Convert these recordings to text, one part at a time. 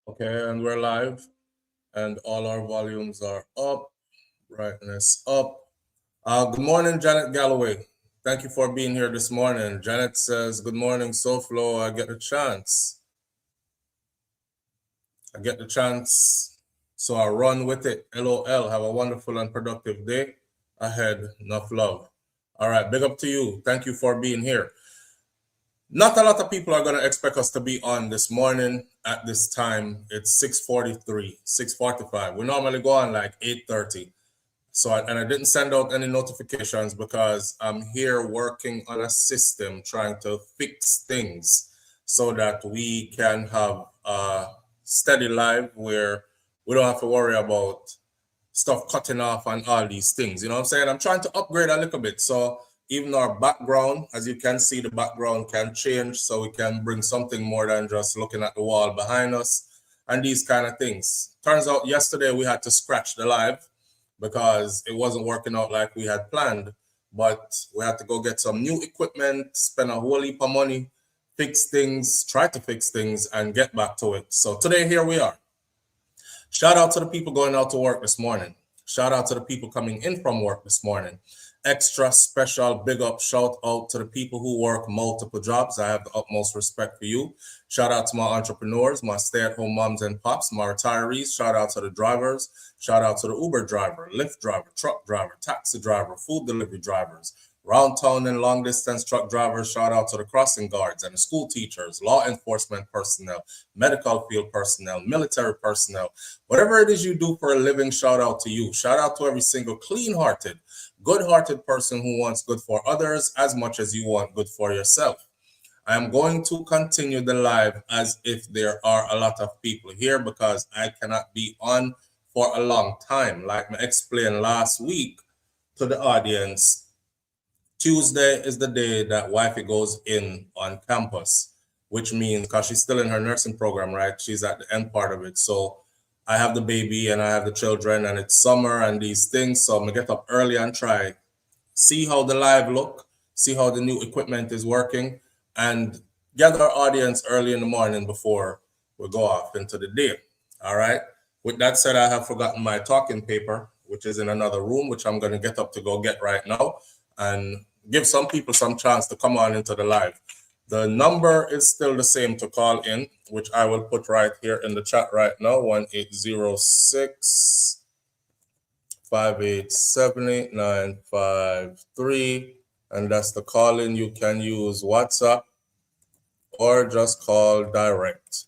Okay, and we're live, and all our volumes are up, brightness up. Good morning, Janet Galloway. Thank you for being here this morning. Janet says, "Good morning, SouFlo. I get the chance. So I run with it. LOL. Have a wonderful and productive day ahead. Enough love." All right, big up to you. Thank you for being here. Not a lot of people are going to expect us to be on this morning at this time. It's 6:43, 6:45. We normally go on like 8:30. So, I didn't send out any notifications because I'm here working on a system trying to fix things so that we can have a steady live where we don't have to worry about stuff cutting off and all these things. You know what I'm saying? I'm trying to upgrade a little bit. So even our background, as you can see, the background can change so we can bring something more than just looking at the wall behind us and these kind of things. Turns out yesterday we had to scratch the live because it wasn't working out like we had planned, but we had to go get some new equipment, spend a whole heap of money, fix things, try to fix things, and get back to it. So today, here we are. Shout out to the people going out to work this morning. Shout out to the people coming in from work this morning. Extra special big up shout out to the people who work multiple jobs. I have the utmost respect for you. Shout out to my entrepreneurs, my stay-at-home moms and pops, my retirees. Shout out to the drivers. Shout out to the Uber driver, Lyft driver, truck driver, taxi driver, food delivery drivers, round town and long distance truck drivers. Shout out to the crossing guards and the school teachers, law enforcement personnel, medical field personnel, military personnel. Whatever it is you do for a living, shout out to you. Shout out to every single clean-hearted, good-hearted person who wants good for others as much as you want good for yourself. I am going to continue the live as if there are a lot of people here because I cannot be on for a long time. Like I explained last week to the audience, Tuesday is the day that wifey goes in on campus, which means, because she's still in her nursing program, right? She's at the end part of it. So I have the baby and I have the children and it's summer and these things. So I'm gonna get up early and try, see how the live look, see how the new equipment is working, and gather our audience early in the morning before we go off into the day. All right. With that said, I have forgotten my talking paper, which is in another room, which I'm going to get up to go get right now and give some people some chance to come on into the live. The number is still the same to call in, which I will put right here in the chat right now, 1-806 5878953, and that's the call in. You can use WhatsApp or just call direct.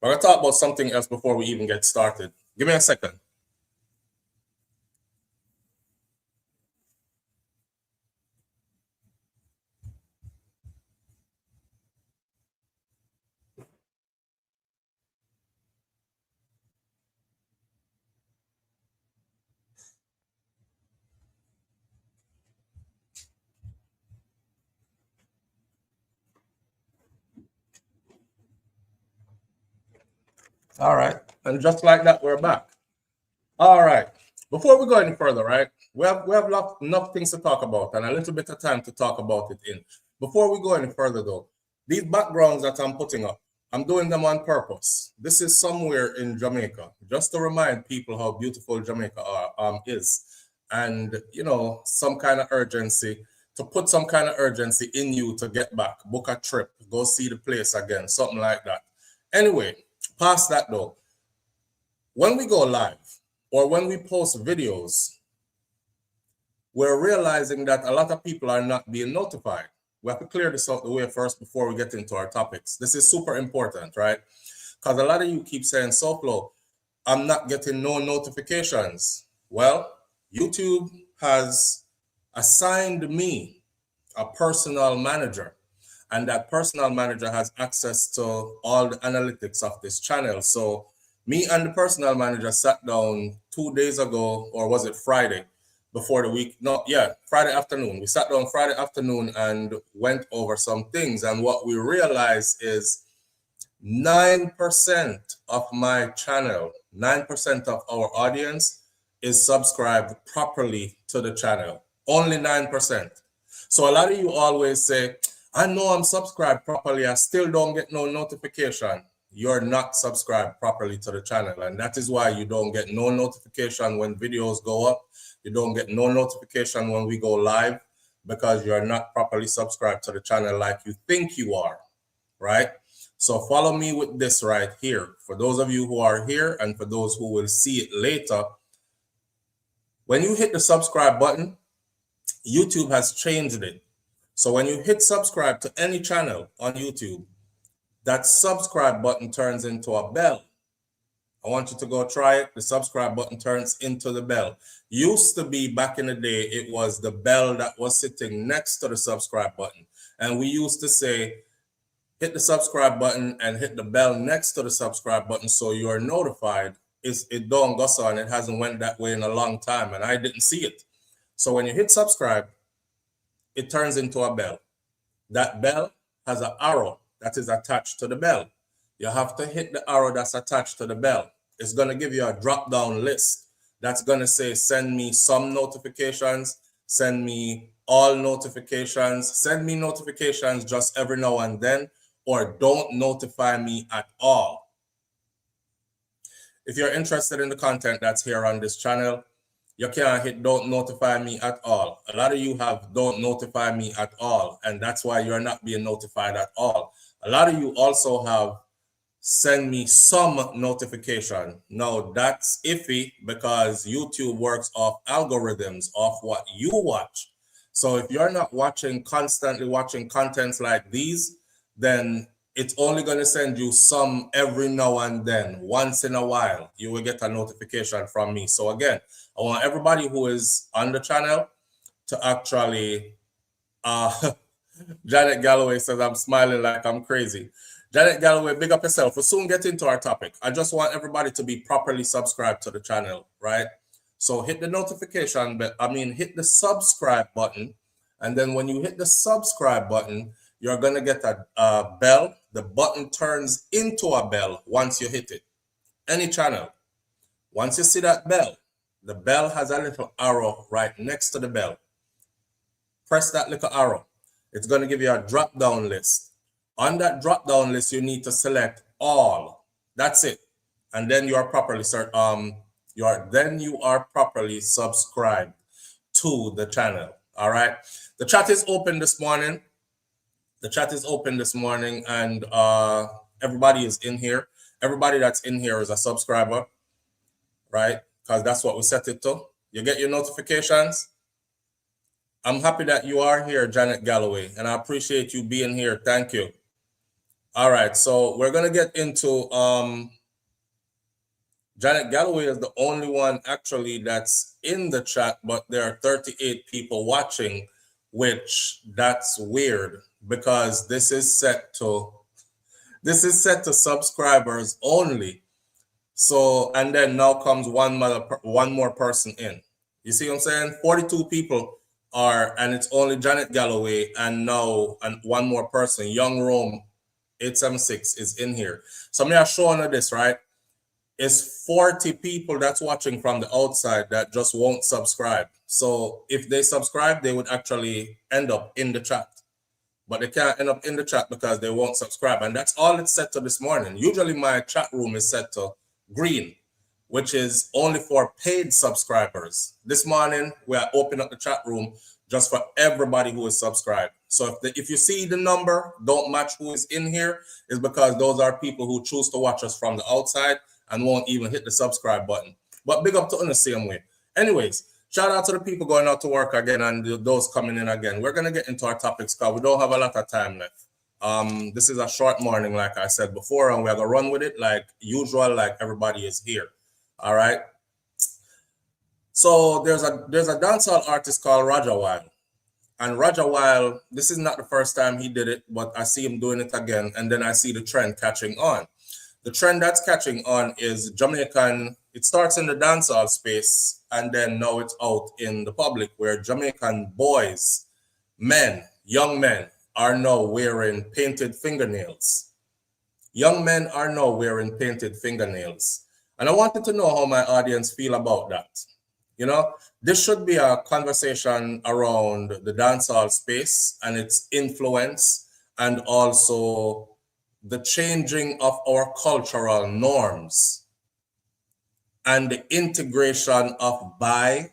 We're going to talk about something else before we even get started. Give me a second. All right. And just like that, we're back. All right. Before we go any further, right, we have enough things to talk about and a little bit of time to talk about it in. Before we go any further, though, these backgrounds that I'm putting up, I'm doing them on purpose. This is somewhere in Jamaica, just to remind people how beautiful Jamaica is. And, you know, some kind of urgency, to put some kind of urgency in you to get back, book a trip, go see the place again, something like that. Anyway, past that though, when we go live or when we post videos, we're realizing that a lot of people are not being notified. We have to clear this out the way first before we get into our topics. This is super important, right? Because a lot of you keep saying, SouFlo, I'm not getting no notifications. Well, YouTube has assigned me a personal manager, and that personal manager has access to all the analytics of this channel. So me and the personal manager sat down 2 days ago, or was it Friday before the week? No, yeah, Friday afternoon. We sat down Friday afternoon and went over some things. And what we realized is 9% of my channel, 9% of our audience is subscribed properly to the channel. Only 9%. So a lot of you always say, I know I'm subscribed properly, I still don't get no notification. you're not subscribed properly to the channel, and that is why you don't get no notification when videos go up. You don't get no notification when we go live, because you're not properly subscribed to the channel like you think you are, right? So follow me with this right here. For those of you who are here and for those who will see it later, when you hit the subscribe button, YouTube has changed it. So when you hit subscribe to any channel on YouTube, that subscribe button turns into a bell. I want you to go try it. The subscribe button turns into the bell. Used to be back in the day, it was the bell that was sitting next to the subscribe button. And we used to say, hit the subscribe button and hit the bell next to the subscribe button so you're notified. It don't go on. It hasn't went that way in a long time, and I didn't see it. So when you hit subscribe, it turns into a bell. That bell has an arrow that is attached to the bell. You have to hit the arrow that's attached to the bell. It's going to give you a drop-down list that's going to say, send me some notifications, send me all notifications, send me notifications just every now and then, or don't notify me at all. If you're interested in the content that's here on this channel, you can't hit don't notify me at all. A lot of you have don't notify me at all, and that's why you're not being notified at all. A lot of you also have send me some notification. No, that's iffy, because YouTube works off algorithms, off what you watch. So if you're not constantly watching contents like these, then it's only going to send you some every now and then. Once in a while, you will get a notification from me. So again, I want everybody who is on the channel to actually, Janet Galloway says, I'm smiling like I'm crazy. Janet Galloway, big up yourself. We'll soon get into our topic. I just want everybody to be properly subscribed to the channel, right? So hit the notification, hit the subscribe button. And then when you hit the subscribe button, you're going to get a bell. The button turns into a bell once you hit it. Any channel. Once you see that bell, the bell has a little arrow right next to the bell. Press that little arrow. It's going to give you a drop-down list. On that drop-down list, you need to select all. That's it. And then you are properly properly subscribed to the channel. All right. The chat is open this morning. The chat is open this morning, and everybody is in here. Everybody that's in here is a subscriber, right? Because that's what we set it to. You get your notifications. I'm happy that you are here, Janet Galloway, and I appreciate you being here. Thank you. All right, so we're going to get into Janet Galloway is the only one actually that's in the chat, but there are 38 people watching, which that's weird, because this is set to subscribers only. So, and then now comes one more person in. You see what I'm saying? 42 people are, and it's only Janet Galloway, and now one more person, Young Rome 876 is in here. So me are showing you this, right? It's 40 people that's watching from the outside that just won't subscribe. So if they subscribe, they would actually end up in the chat. But they can't end up in the chat because they won't subscribe. And that's all it's set to this morning. Usually my chat room is set to green, which is only for paid subscribers. This morning, we are opening up the chat room just for everybody who is subscribed. So if you see the number don't match who is in here, is because those are people who choose to watch us from the outside and won't even hit the subscribe button. But big up to us the same way. Anyways, shout out to the people going out to work again and those coming in again. We're going to get into our topics because we don't have a lot of time left. This is a short morning, like I said before, and we're going to run with it like usual, like everybody is here. All right. So there's a dancehall artist called Roger Wild. And Roger Wild, this is not the first time he did it, but I see him doing it again. And then I see the trend catching on. The trend that's catching on is Jamaican. It starts in the dancehall space, and then now it's out in the public, where Jamaican boys, men, young men, are now wearing painted fingernails. Young men are now wearing painted fingernails. And I wanted to know how my audience feel about that. You know, this should be a conversation around the dancehall space and its influence, and also the changing of our cultural norms and the integration of bi,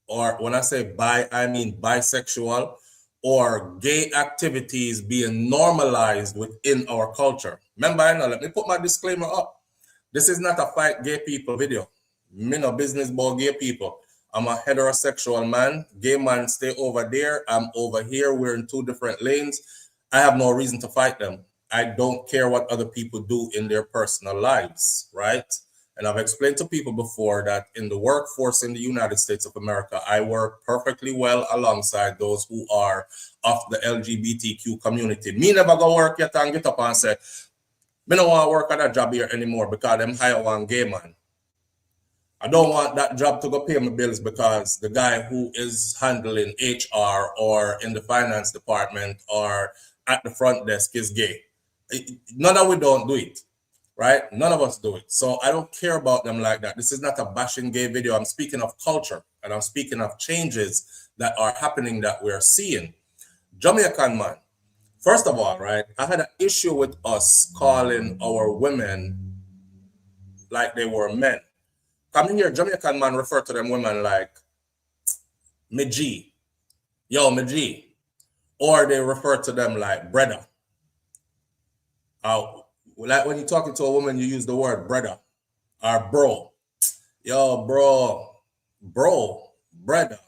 or when I say bi, I mean bisexual or gay activities being normalized within our culture. Remember, I know, let me put my disclaimer up. This is not a fight gay people video. Me no business about gay people. I'm a heterosexual man. Gay man stay over there. I'm over here. We're in two different lanes. I have no reason to fight them. I don't care what other people do in their personal lives, right? And I've explained to people before that in the workforce in the United States of America, I work perfectly well alongside those who are of the LGBTQ community. Me never go work yet and get up and say, me don't want to work at that job here anymore because them hire one gay man. I don't want that job to go pay my bills because the guy who is handling HR or in the finance department or at the front desk is gay. None of we don't do it, right? None of us do it. So I don't care about them like that. This is not a bashing gay video. I'm speaking of culture and I'm speaking of changes that are happening that we're seeing. Jamaican man, first of all, right, I had an issue with us calling our women like they were men. Come here, Jamaican man refer to them women like me G, yo, me G. Or they refer to them like brother. Like when you're talking to a woman, you use the word brother or bro. Yo, bro, brother,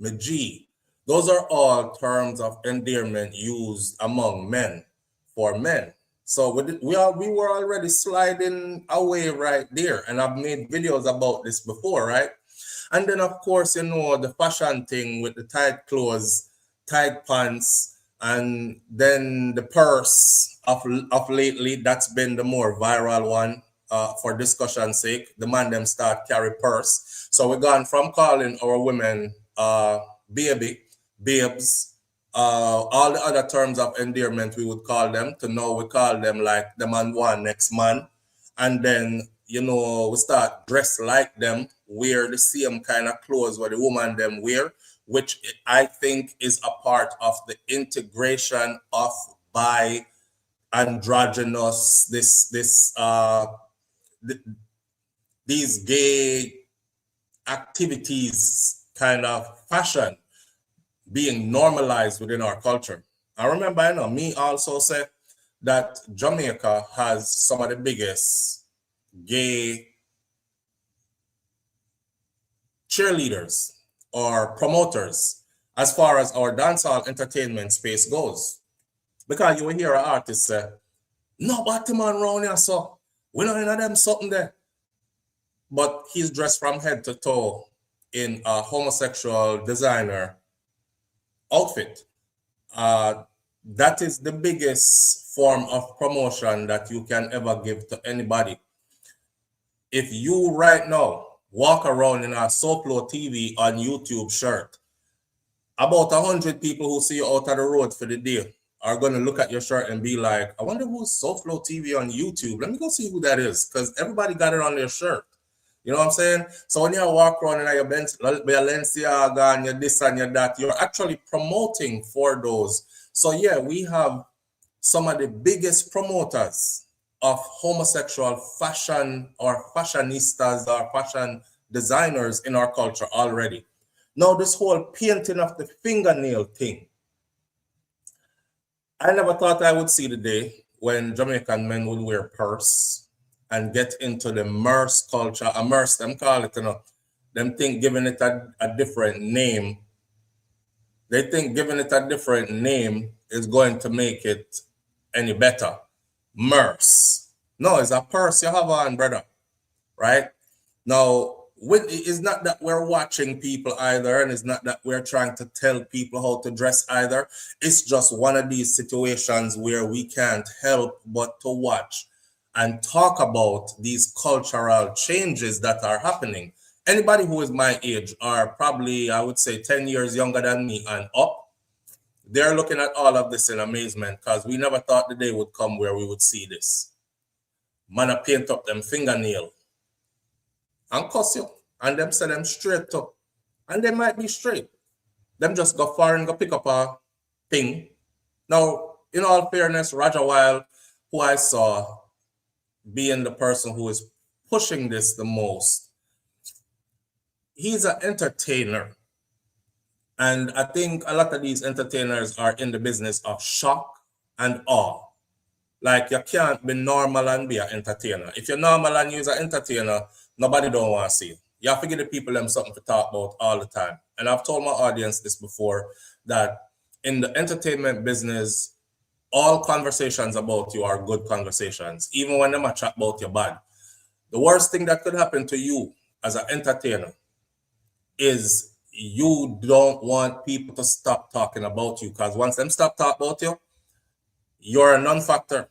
me G. Those are all terms of endearment used among men for men. So we were already sliding away right there. And I've made videos about this before, right? And then, of course, you know, the fashion thing with the tight clothes, tight pants, and then the purse of lately, that's been the more viral one for discussion's sake. The man them start carry purse. So we're gone from calling our women baby, babes, all the other terms of endearment we would call them, to now we call them like the man one next man. And then, you know, we start dress like them, wear the same kind of clothes where the woman them wear, which I think is a part of the integration of bi androgynous, these gay activities kind of fashion being normalized within our culture. I remember, I know, me also said that Jamaica has some of the biggest gay cheerleaders or promoters as far as our dancehall entertainment space goes. Because you will hear an artist say, no, but man around here, so we don't know them something there. But he's dressed from head to toe in a homosexual designer outfit. That is the biggest form of promotion that you can ever give to anybody. If you right now walk around in a SouFLoTV on YouTube shirt, about 100 people who see you out of the road for the day are going to look at your shirt and be like, I wonder who's SouFLoTV on YouTube. Let me go see who that is, because everybody got it on their shirt. You know what I'm saying? So when you walk around in your Balenciaga and your this and your that, you're actually promoting for those. So yeah, we have some of the biggest promoters of homosexual fashion or fashionistas or fashion designers in our culture already. Now, this whole painting of the fingernail thing, I never thought I would see the day when Jamaican men would wear purse and get into the merce culture. A merce, them call it, you know. Them think giving it a different name. They think giving it a different name is going to make it any better. Merce. No, it's a purse you have on, brother. Right? Now, it's not that we're watching people either, and it's not that we're trying to tell people how to dress either. It's just one of these situations where we can't help but to watch and talk about these cultural changes that are happening. Anybody who is my age, or probably, I would say 10 years younger than me and up, they're looking at all of this in amazement, because we never thought the day would come where we would see this. Man, paint up them fingernail and cuss you, and them say them straight up. And they might be straight. Them just go far and go pick up a thing. Now, in all fairness, Roger Wilde who I saw being the person who is pushing this the most. He's an entertainer. And I think a lot of these entertainers are in the business of shock and awe. Like, you can't be normal and be an entertainer. If you're normal and you're an entertainer, nobody don't want to see you. You have to give the people them something to talk about all the time. And I've told my audience this before, that in the entertainment business, all conversations about you are good conversations, even when they chat about you bad. The worst thing that could happen to you as an entertainer is you don't want people to stop talking about you, because once them stop talking about you, you're a non-factor.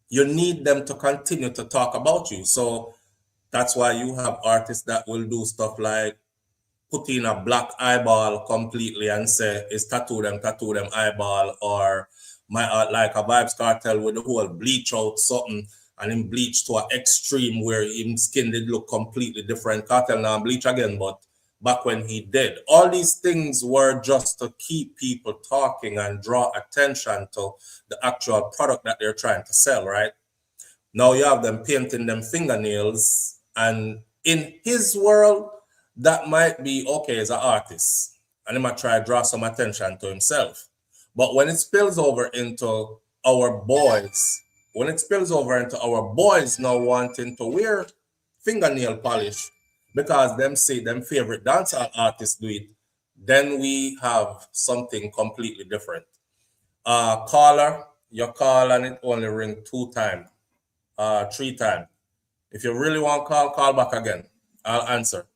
You need them to continue to talk about you. So that's why you have artists that will do stuff like put in a black eyeball completely and say, it's tattoo them eyeball, or my like a Vibes Cartel with the whole bleach out something and him bleach to an extreme where his skin did look completely different. Cartel now bleach again, but back when he did. All these things were just to keep people talking and draw attention to the actual product that they're trying to sell, right? Now you have them painting them fingernails, and in his world, that might be okay as an artist, and he might try to draw some attention to himself. But when it spills over into our boys, now wanting to wear fingernail polish because them say them favorite dancehall artists do it, then we have something completely different. Caller, you call and it only ring 2 times, 3 times. If you really want to call back again. I'll answer.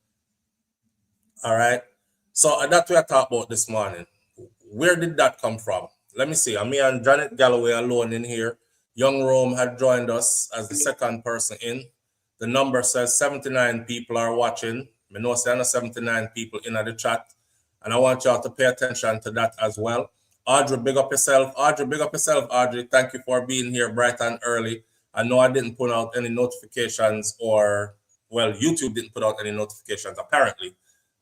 All right. So that's what I talked about this morning. Where did that come from? Let me see. Me and Janet Galloway alone in here. Young Rome had joined us as the second person in. The number says 79 people are watching. I know there's 79 people in the chat. And I want y'all to pay attention to that as well. Audrey, big up yourself. Audrey. Thank you for being here bright and early. I know I didn't put out any notifications, or, well, YouTube didn't put out any notifications apparently,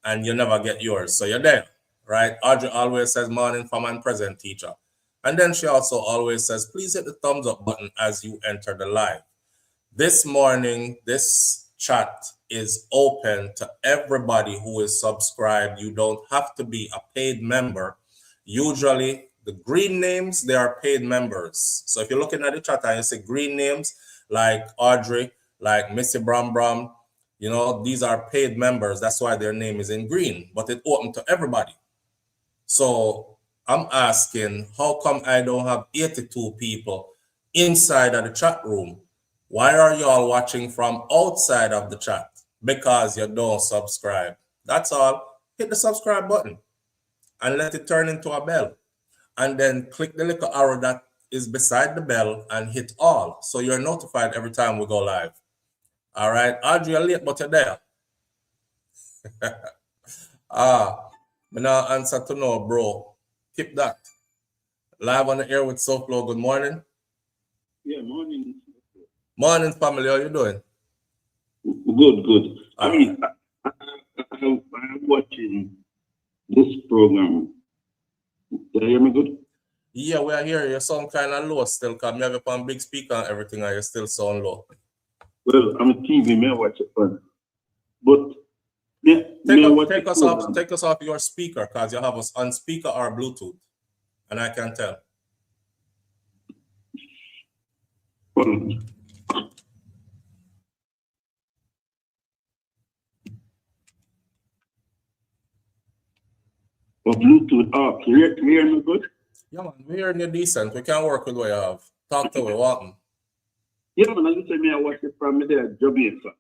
and you never get yours. So you're there, right? Audrey always says morning from and present teacher. And then she also always says, please hit the thumbs up button as you enter the live. This morning, this chat is open to everybody who is subscribed. You don't have to be a paid member. Usually, the green names, they are paid members. So if you're looking at the chat and you see green names like Audrey, like Missy Bram, you know, these are paid members. That's why their name is in green, but it's open to everybody. So I'm asking, how come I don't have 82 people inside of the chat room? Why are y'all watching from outside of the chat? Because you don't subscribe. That's all. Hit the subscribe button and let it turn into a bell. And then click the little arrow that is beside the bell and hit all, so you're notified every time we go live. All right, Audrey, you're late, but you're there. Me now answer to no, bro. Keep that. Live on the air with SouFLo. Good morning. Yeah, morning. Morning, family. How you doing? Good. I'm watching this program. Can you hear me good? Yeah, we are here. You sound kind of low still, because me have you on big speaker and everything, and you still sound low. Well, I'm a TV, man, watch it fun. But yeah, take us off your speaker, because you have us on speaker or Bluetooth, and I can tell. Bluetooth off. Can you hear me good? Yeah, man, we're hearing you decent. We can work with what you have. Talk to me, what? Yeah, man, I just say me, I watch it from there, Jamaica.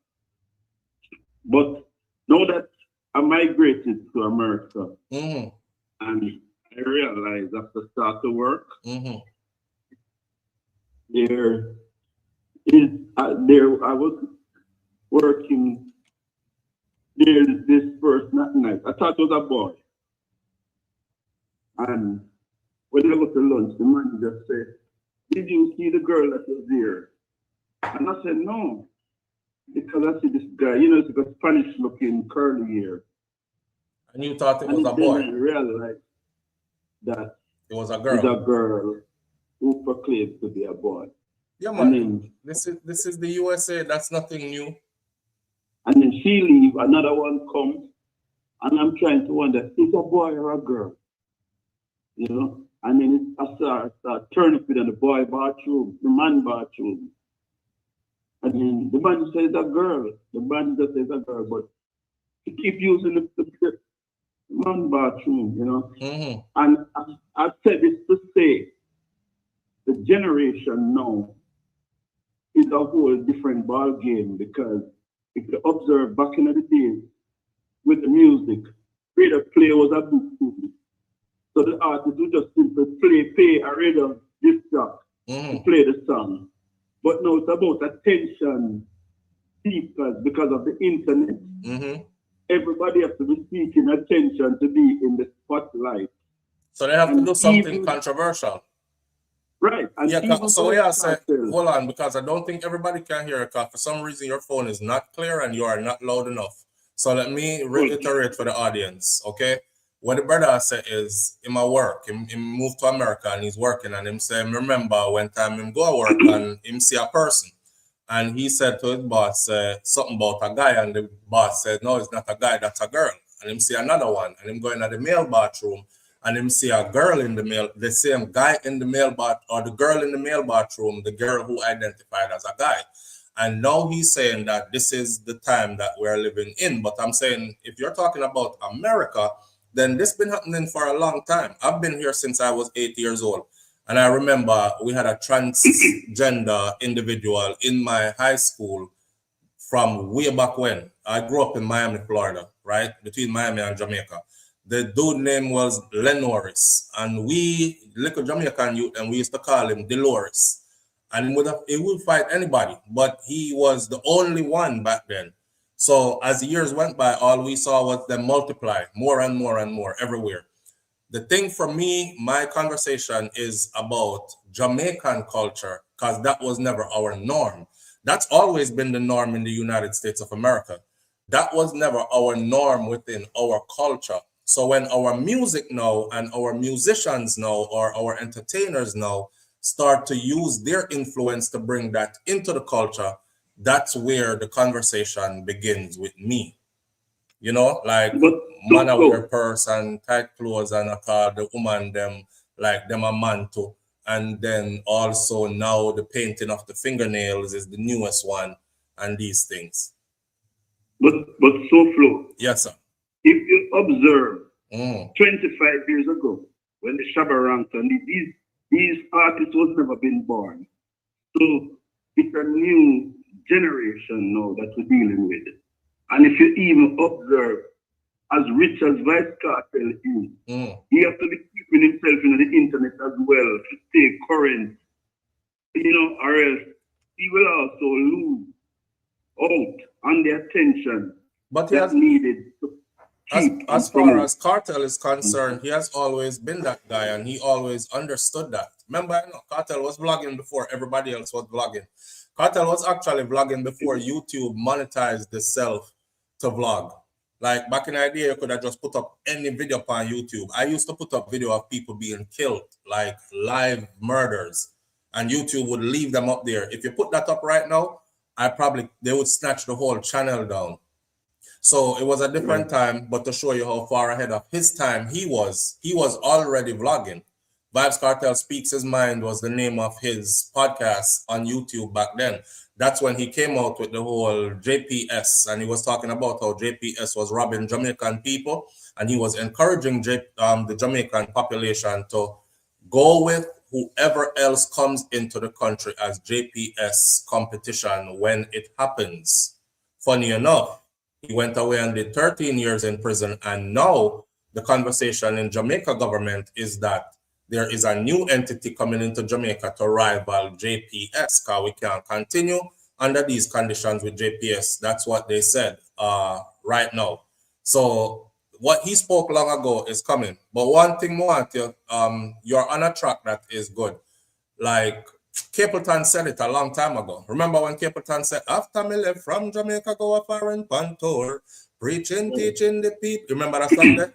But now that I migrated to America, and I realized after start to work, I was working there this first night. I thought it was a boy. And when I go to lunch, the man just said, did you see the girl that was there? And I said, no. Because I see this guy, you know, it's got Spanish looking curly hair. And you thought it was a boy? I realized that it was a girl. It's a girl who proclaimed to be a boy. Yeah, And man. then This is the USA. That's nothing new. and then she leave, another one comes, and I'm trying to wonder, is a boy or a girl? You know? And then I start turn up in the boy bathroom, the man bathroom. And then the man says a girl. The man just says a girl, but he keep using the man bathroom, you know. Mm-hmm. And I said this to say the generation now is a whole different ball game, because if you observe back in the days with the music, radio play was a big thing. So the artist would just simply pay a radio disc jock to play the song. But now it's about attention seekers because of the internet. Everybody has to be seeking attention to be in the spotlight. So they have to do something controversial. Right. And yeah, so yeah, hold on, because I don't think everybody can hear it, because for some reason your phone is not clear and you are not loud enough. So let me reiterate for the audience, okay? What the brother said is, in my work, he moved to America and he's working, and him say, remember when time him go to work and him see a person. And he said to his boss something about a guy, and the boss said, no, it's not a guy, that's a girl. And him see another one, and him going to the male bathroom, and him see a girl in the same guy in the male bath, or the girl in the male bathroom, the girl who identified as a guy. And now he's saying that this is the time that we're living in. But I'm saying, if you're talking about America, then this been happening for a long time. I've been here since I was 8 years old. And I remember we had a transgender individual in my high school from way back when. I grew up in Miami, Florida, right? Between Miami and Jamaica. The dude name was Lenoris. And we, little Jamaican youth, and we used to call him Dolores. And he would fight anybody, but he was the only one back then. So as the years went by, all we saw was them multiply more and more and more everywhere. The thing for me, my conversation is about Jamaican culture, because that was never our norm. That's always been the norm in the United States of America. That was never our norm within our culture. So when our music now and our musicians now, or our entertainers now, start to use their influence to bring that into the culture, that's where the conversation begins with me. You know, like man wear purse and tight clothes, and I call the woman them like them a man too. And then also now the painting of the fingernails is the newest one, and these things. But SouFlo. Yes, sir. If you observe 25 years ago, when the Shabba ranked, and these artists was never been born. So it's a new generation now that we're dealing with. And if you even observe, as rich as Vice Cartel is, he has to be keeping himself in the internet as well to stay current, you know, or else he will also lose out on the attention that's needed to keep. As far as Cartel is concerned, he has always been that guy, and he always understood that. Remember, Cartel was vlogging before everybody else was vlogging. Cartel was actually vlogging before YouTube monetized the self to vlog. Like back in the day, you could have just put up any video on YouTube. I used to put up video of people being killed, like live murders, and YouTube would leave them up there. If you put that up right now, they would snatch the whole channel down. So it was a different time, but to show you how far ahead of his time he was already vlogging. Vybz Kartel Speaks His Mind was the name of his podcast on YouTube back then. That's when he came out with the whole JPS, and he was talking about how JPS was robbing Jamaican people, and he was encouraging the Jamaican population to go with whoever else comes into the country as JPS competition when it happens. Funny enough, he went away and did 13 years in prison, and now the conversation in Jamaica government is that there is a new entity coming into Jamaica to rival JPS, because we can't continue under these conditions with JPS. That's what they said right now. So what he spoke long ago is coming. But one thing more, you're on a track that is good. Like Capleton said it a long time ago. Remember when Capleton said, after me left from Jamaica, go a foreign pan tour, preaching, teaching the people. Remember that song there?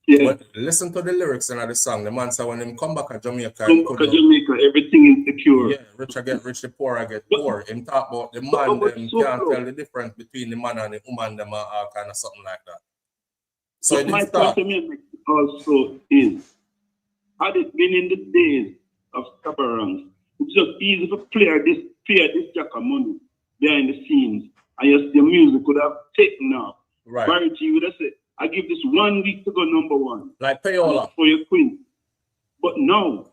Yeah. Listen to the lyrics in the song. The man said when him come back to Jamaica, everything is secure. Yeah, rich I get rich, the poor I get poor. Him talk about the man, them can't tell the difference between the man and the woman, them are kind of something like that. So but my point also is, had it been in the days of Scabarans, it's just easy to play this jack of money behind the scenes, and yes, the music would have taken off. Right. Barry G would have said, I give this 1 week to go #1. Like payola. For your queen. But no,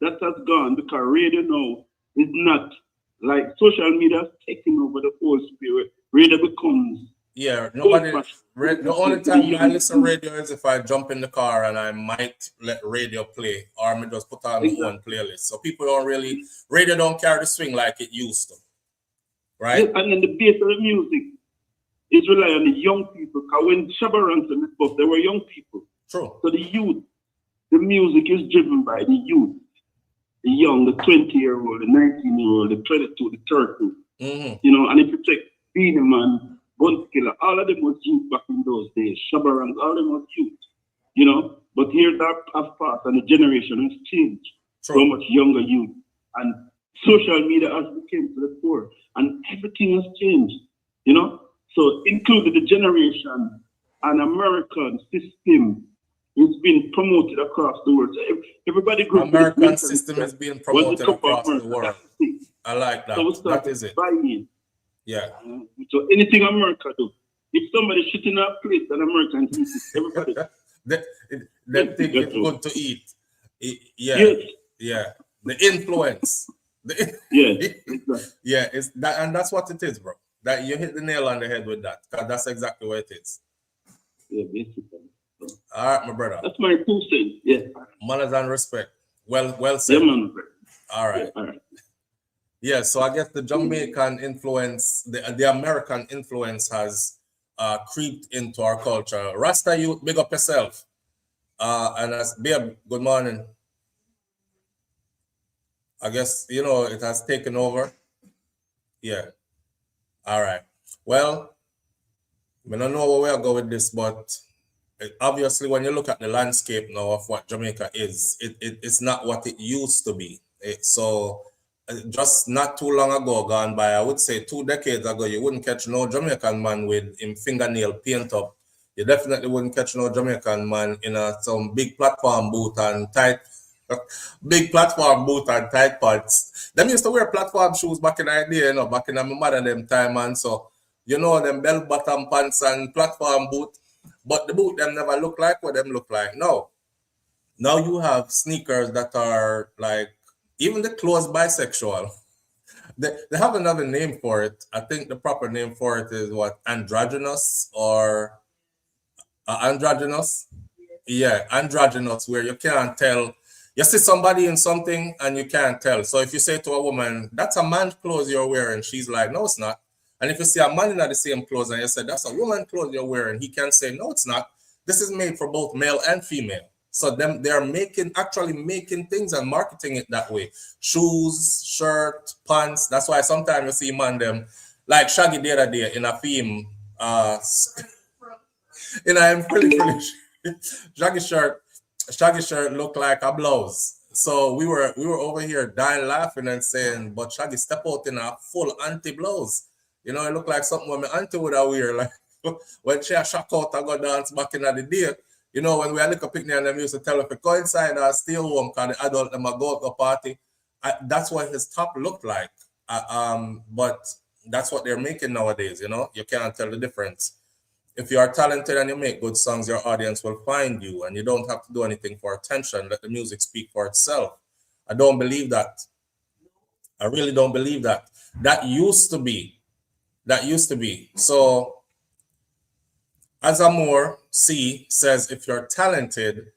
that has gone because radio now is not like social media has taken over the whole spirit. Radio becomes. Yeah, nobody. The only time I listen to radio is if I jump in the car and I might let radio play, or I just put on my own playlist. So people don't really, radio don't carry the swing like it used to, right? Yes, and then the base of the music is rely on the young people. Because when Shabba Ranks and stuff, they were young people. True. So the youth, the music is driven by the youth, the young, the 20-year-old, the 19-year-old, the 22, the 30. You know, and if you take Beenie Man, Bun Killer, all of them was youth back in those days. Shabba Ranks, all of them was youth. You know, but here that has passed and the generation has changed. True. So much younger youth. And social media has become to the fore. And everything has changed, you know. So including the generation and American system is being promoted across the world. So everybody group American system is being promoted across the world. I like that. So that is it. Yeah. So anything America do, if somebody shit in a plate, then Americans eat it. Everybody. they think it's good to eat. Yeah. Yes. Yeah. The influence. Yeah. It's that, and that's what it is, bro. That you hit the nail on the head with that, because that's exactly what it is. Yeah, basically. All right, my brother. That's my 2 cents. Yeah. Manners and respect. Well said. Yeah, man. All right. Yeah, all right. Yeah, so I guess the Jamaican influence, the American influence has creeped into our culture. Rasta youth, big up yourself. And as babe, good morning. I guess, you know, it has taken over. Yeah. All right. Well, I don't know where we'll go with this, but obviously when you look at the landscape now of what Jamaica is, it's not what it used to be. So just not too long ago gone by, I would say 2 decades ago, you wouldn't catch no Jamaican man with him fingernail paint up. You definitely wouldn't catch no Jamaican man in some big platform boot and tight pants. Them used to wear platform shoes back in the day, you know, back in my mother them time, and so you know them bell bottom pants and platform boot, but the boot them never look like what them look like. No. Now you have sneakers that are like, even the clothes bisexual. They have another name for it. I think the proper name for it is what? Androgynous or androgynous? Yeah, androgynous, where you can't tell. You see somebody in something and you can't tell. So if you say to a woman, that's a man's clothes you're wearing, she's like, no, it's not. And if you see a man in the same clothes and you say, that's a woman's clothes you're wearing, he can say, no, it's not. This is made for both male and female. So they're actually making things and marketing it that way. Shoes, shirt, pants. That's why sometimes you see man them like Shaggy the other day in a theme. In a pretty Shaggy shirt looked like a blouse. So we were over here dying laughing and saying, but Shaggy step out in a full anti-blouse. You know, it looked like something when my auntie would have wear. Like when she a shock out and go dance back in the day. You know, when we had a picnic and them used to tell if we go inside or stay home because the adult them go out to party. That's what his top looked like. But that's what they're making nowadays, you know. You can't tell the difference. If you are talented and you make good songs, your audience will find you and you don't have to do anything for attention. Let the music speak for itself. I don't believe that. I really don't believe that. That used to be. So Azamor C says, if you're talented,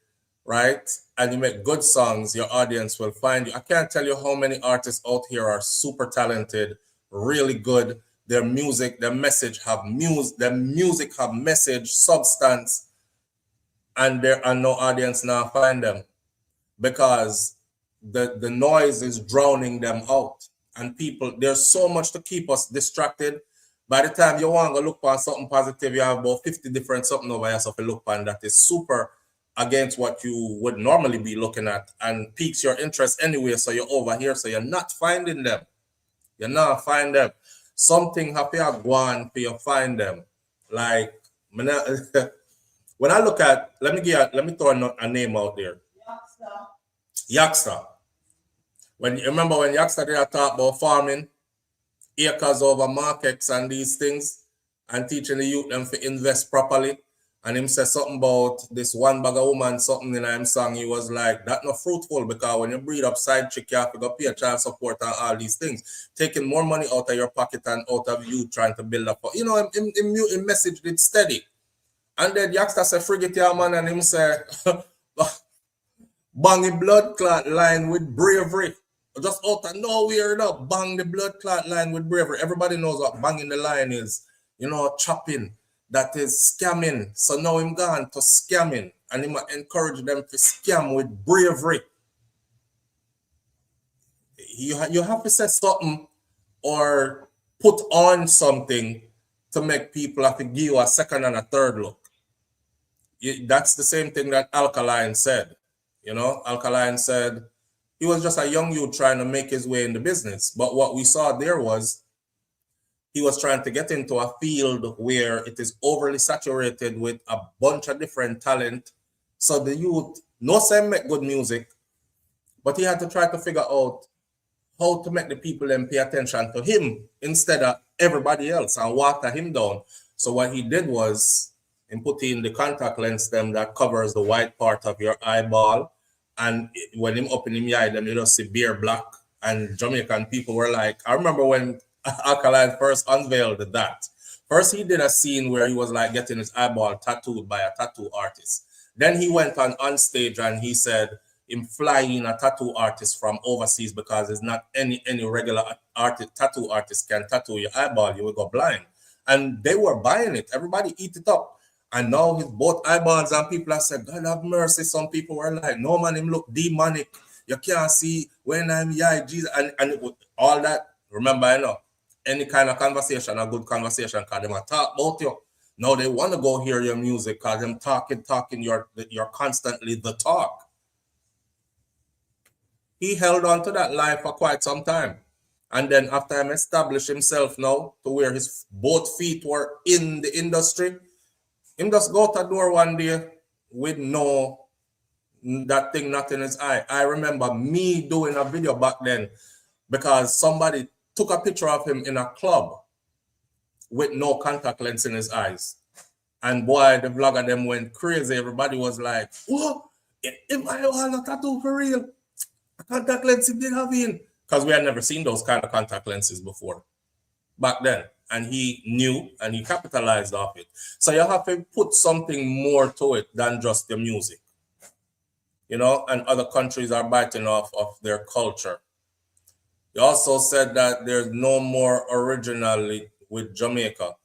right, and you make good songs, your audience will find you. I can't tell you how many artists out here are super talented, really good. Their music, their message have message, substance, and there are no audience now find them because the noise is drowning them out. And people, there's so much to keep us distracted. By the time you want to look for something positive, you have about 50 different something over yourself to look for that is super against what you would normally be looking at and piques your interest anyway. So you're over here, so you're not finding them. You're not finding them. Something happy go on for you find them. Like when I look at, let me throw a name out there. Yaksta. When you remember when Yaksta did talk about farming, acres over markets and these things, and teaching the youth them to invest properly. And him said something about this one bag of woman, something in him song. He was like, that not fruitful, because when you breed up side chick, you have to go pay child support and all these things. Taking more money out of your pocket and out of you trying to build up. You know, him message did steady. And then Yaksta said, frigate your man, and him said, bang the blood clot line with bravery. Just out of nowhere, bang the blood clot line with bravery. Everybody knows what banging the line is. You know, chopping. That is scamming. So now him gone to scamming. And him encourage them to scam with bravery. You have to say something or put on something to make people have to give you a second and a third look. That's the same thing that Alkaline said. You know, Alkaline said he was just a young youth trying to make his way in the business. But what we saw there was he was trying to get into a field where it is overly saturated with a bunch of different talent. So the youth, no say make good music, but he had to try to figure out how to make the people then pay attention to him instead of everybody else and water him down. So what he did was he put in the contact lens them that covers the white part of your eyeball. And when him open him eye, then you just see bare black. And Jamaican people were like, I remember when Alkaline first unveiled that. First, he did a scene where he was like getting his eyeball tattooed by a tattoo artist. Then he went on stage and he said him flying a tattoo artist from overseas because it's not any regular tattoo artist can tattoo your eyeball. You will go blind. And they were buying it. Everybody eat it up. And now his both eyeballs and people have said, God have mercy. Some people were like, no man, him look demonic. You can't see when I'm Jesus. And it was all that. Remember, I know. Any kind of conversation, a good conversation, because them talk about you. Now they want to go hear your music because them talking, you're constantly the talk. He held on to that lie for quite some time. And then after him established himself now to where his both feet were in the industry, him just go to the door one day with that thing not in his eye. I remember me doing a video back then because somebody took a picture of him in a club with no contact lens in his eyes. And boy, the vlogger them went crazy. Everybody was like, what? If I want a tattoo for real, a contact lens he did have in. Because we had never seen those kind of contact lenses before back then. And he knew and he capitalized off it. So you have to put something more to it than just the music. You know, and other countries are biting off of their culture. He also said that there's no more originality with Jamaica.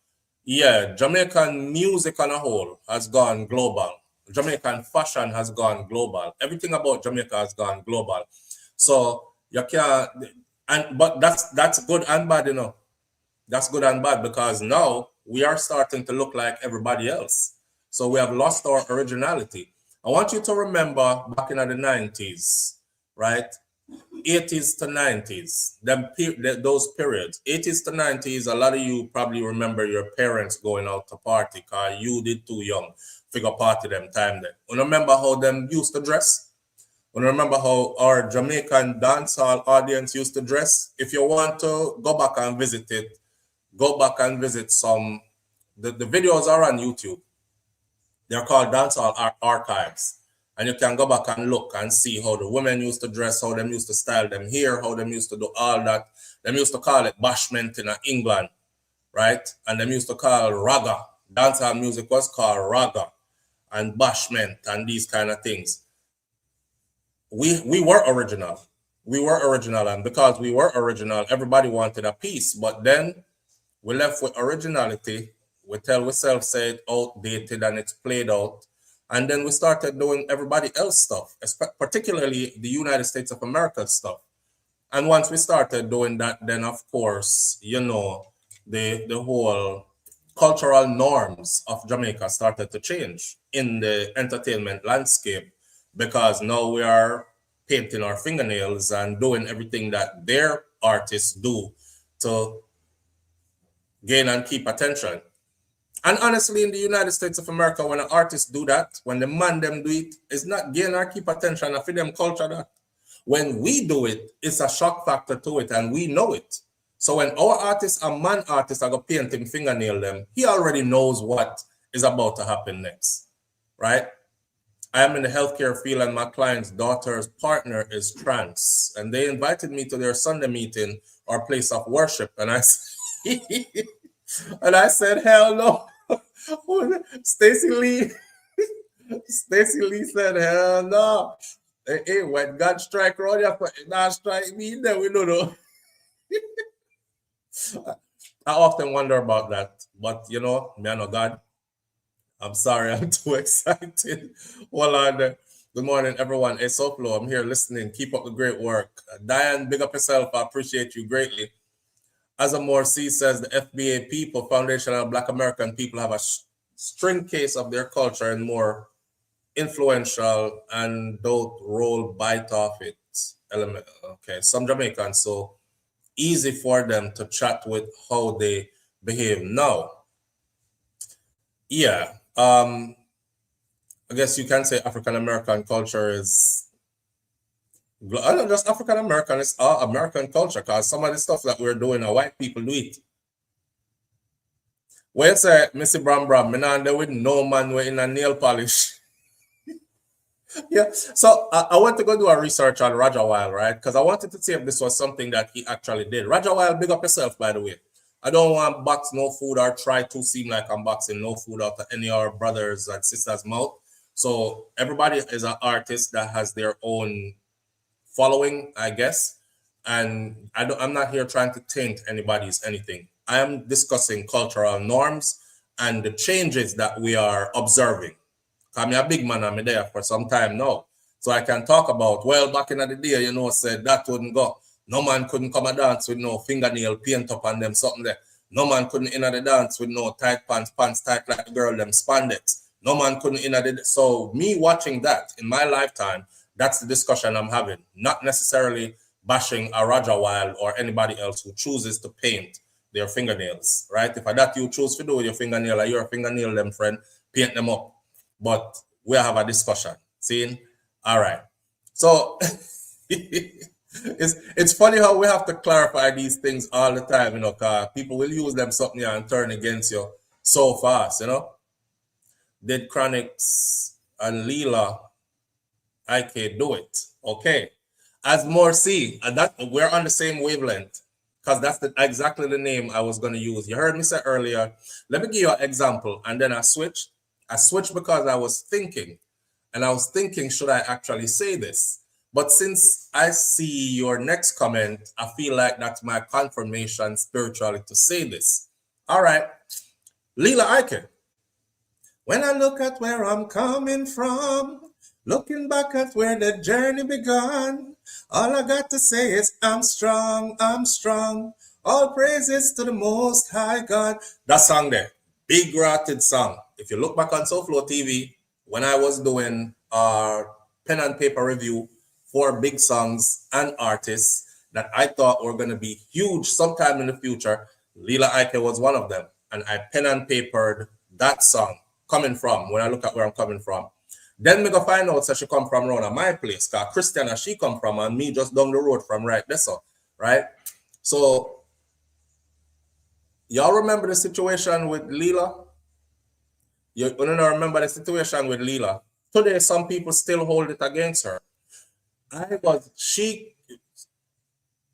Yeah, Jamaican music on a whole has gone global. Jamaican fashion has gone global. Everything about Jamaica has gone global. So you can't, but that's good and bad, you know. That's good and bad because now we are starting to look like everybody else. So we have lost our originality. I want you to remember back in the 90s, right? 80s to 90s, those periods. 80s to 90s, a lot of you probably remember your parents going out to party because you did too young figure party them time then. You remember how them used to dress? You remember how our Jamaican dancehall audience used to dress? If you want to go back and visit it, go back and visit some. The videos are on YouTube. They're called dancehall archives. And you can go back and look and see how the women used to dress, how them used to style them hair, how them used to do all that. Them used to call it bashment in England, right? And them used to call raga. Dancehall music was called raga and bashment and these kind of things. We were original. We were original. And because we were original, everybody wanted a piece. But then we left with originality. We tell ourselves, say it outdated and it's played out. And then we started doing everybody else stuff, particularly the United States of America stuff. And once we started doing that, then of course, you know, the whole cultural norms of Jamaica started to change in the entertainment landscape, because now we are painting our fingernails and doing everything that their artists do to gain and keep attention. And honestly, in the United States of America, when an artist do that, when the man them do it, it's not gain or keep attention. I feel them culture that. When we do it, it's a shock factor to it, and we know it. So when our artists, a man artist, are going to paint him fingernail them, he already knows what is about to happen next, right? I am in the healthcare field, and my client's daughter's partner is trans, and they invited me to their Sunday meeting or place of worship, and I and I said, hell no. Stacey Lee said, hell no. Hey, when God strike around you, not strike me, then we don't know. I often wonder about that, but you know, me and God, I'm sorry, I'm too excited. Hold on. Good morning, everyone. Hey, SouFLo, I'm here listening. Keep up the great work. Diane, big up yourself. I appreciate you greatly. Azamor C says the FBA people, Foundation of Black American People, have a string case of their culture and more influential and don't roll bite off it element. Okay, some Jamaicans, so easy for them to chat with how they behave now. Yeah, I guess you can say African American culture is, not just African American, it's all American culture, because some of the stuff that we're doing, white people do it. When you say, Missy Bram Bram, me not there with no man with in a nail polish. Yeah, so I went to go do a research on Roger Wilde, right? Because I wanted to see if this was something that he actually did. Roger Wilde, big up yourself, by the way. I don't want to box no food or try to seem like I'm boxing no food out of any of our brothers and sisters' mouth. So everybody is an artist that has their own following, I guess. And I'm not here trying to taint anybody's anything. I am discussing cultural norms and the changes that we are observing. I'm a big man, I'm there for some time now. So I can talk about, well, back in the day, you know, said that wouldn't go. No man couldn't come and dance with no fingernail paint up on them, something there. No man couldn't enter the dance with no tight pants tight like the girl, them spandex. No man couldn't enter the... So me watching that in my lifetime, that's the discussion I'm having. Not necessarily bashing a Roger Wilde or anybody else who chooses to paint their fingernails, right? If that you choose to do with your fingernail, or your fingernail, them friend, paint them up. But we'll have a discussion. See? All right. So it's funny how we have to clarify these things all the time, you know, because people will use them something and turn against you so fast, you know. Did Chronics and Leela IK do it? Okay. As more see, and that we're on the same wavelength, because that's exactly the name I was going to use. You heard me say earlier, let me give you an example, and then I switched. I switched because I was thinking, should I actually say this? But since I see your next comment, I feel like that's my confirmation spiritually to say this. All right. Leela Ike. When I look at where I'm coming from, looking back at where the journey began, all I got to say is I'm strong, I'm strong. All praises to the Most High God. That song there, big rotted song. If you look back on SouFLoTV, when I was doing our pen and paper review for big songs and artists that I thought were going to be huge sometime in the future, Leela Ike was one of them. And I pen and papered that song coming from, when I look at where I'm coming from. Then me go find out that she come from around my place, because Christiana, she come from, and me just down the road from right there, so, right? So, y'all remember the situation with Leela? You don't remember the situation with Leela. Today, some people still hold it against her.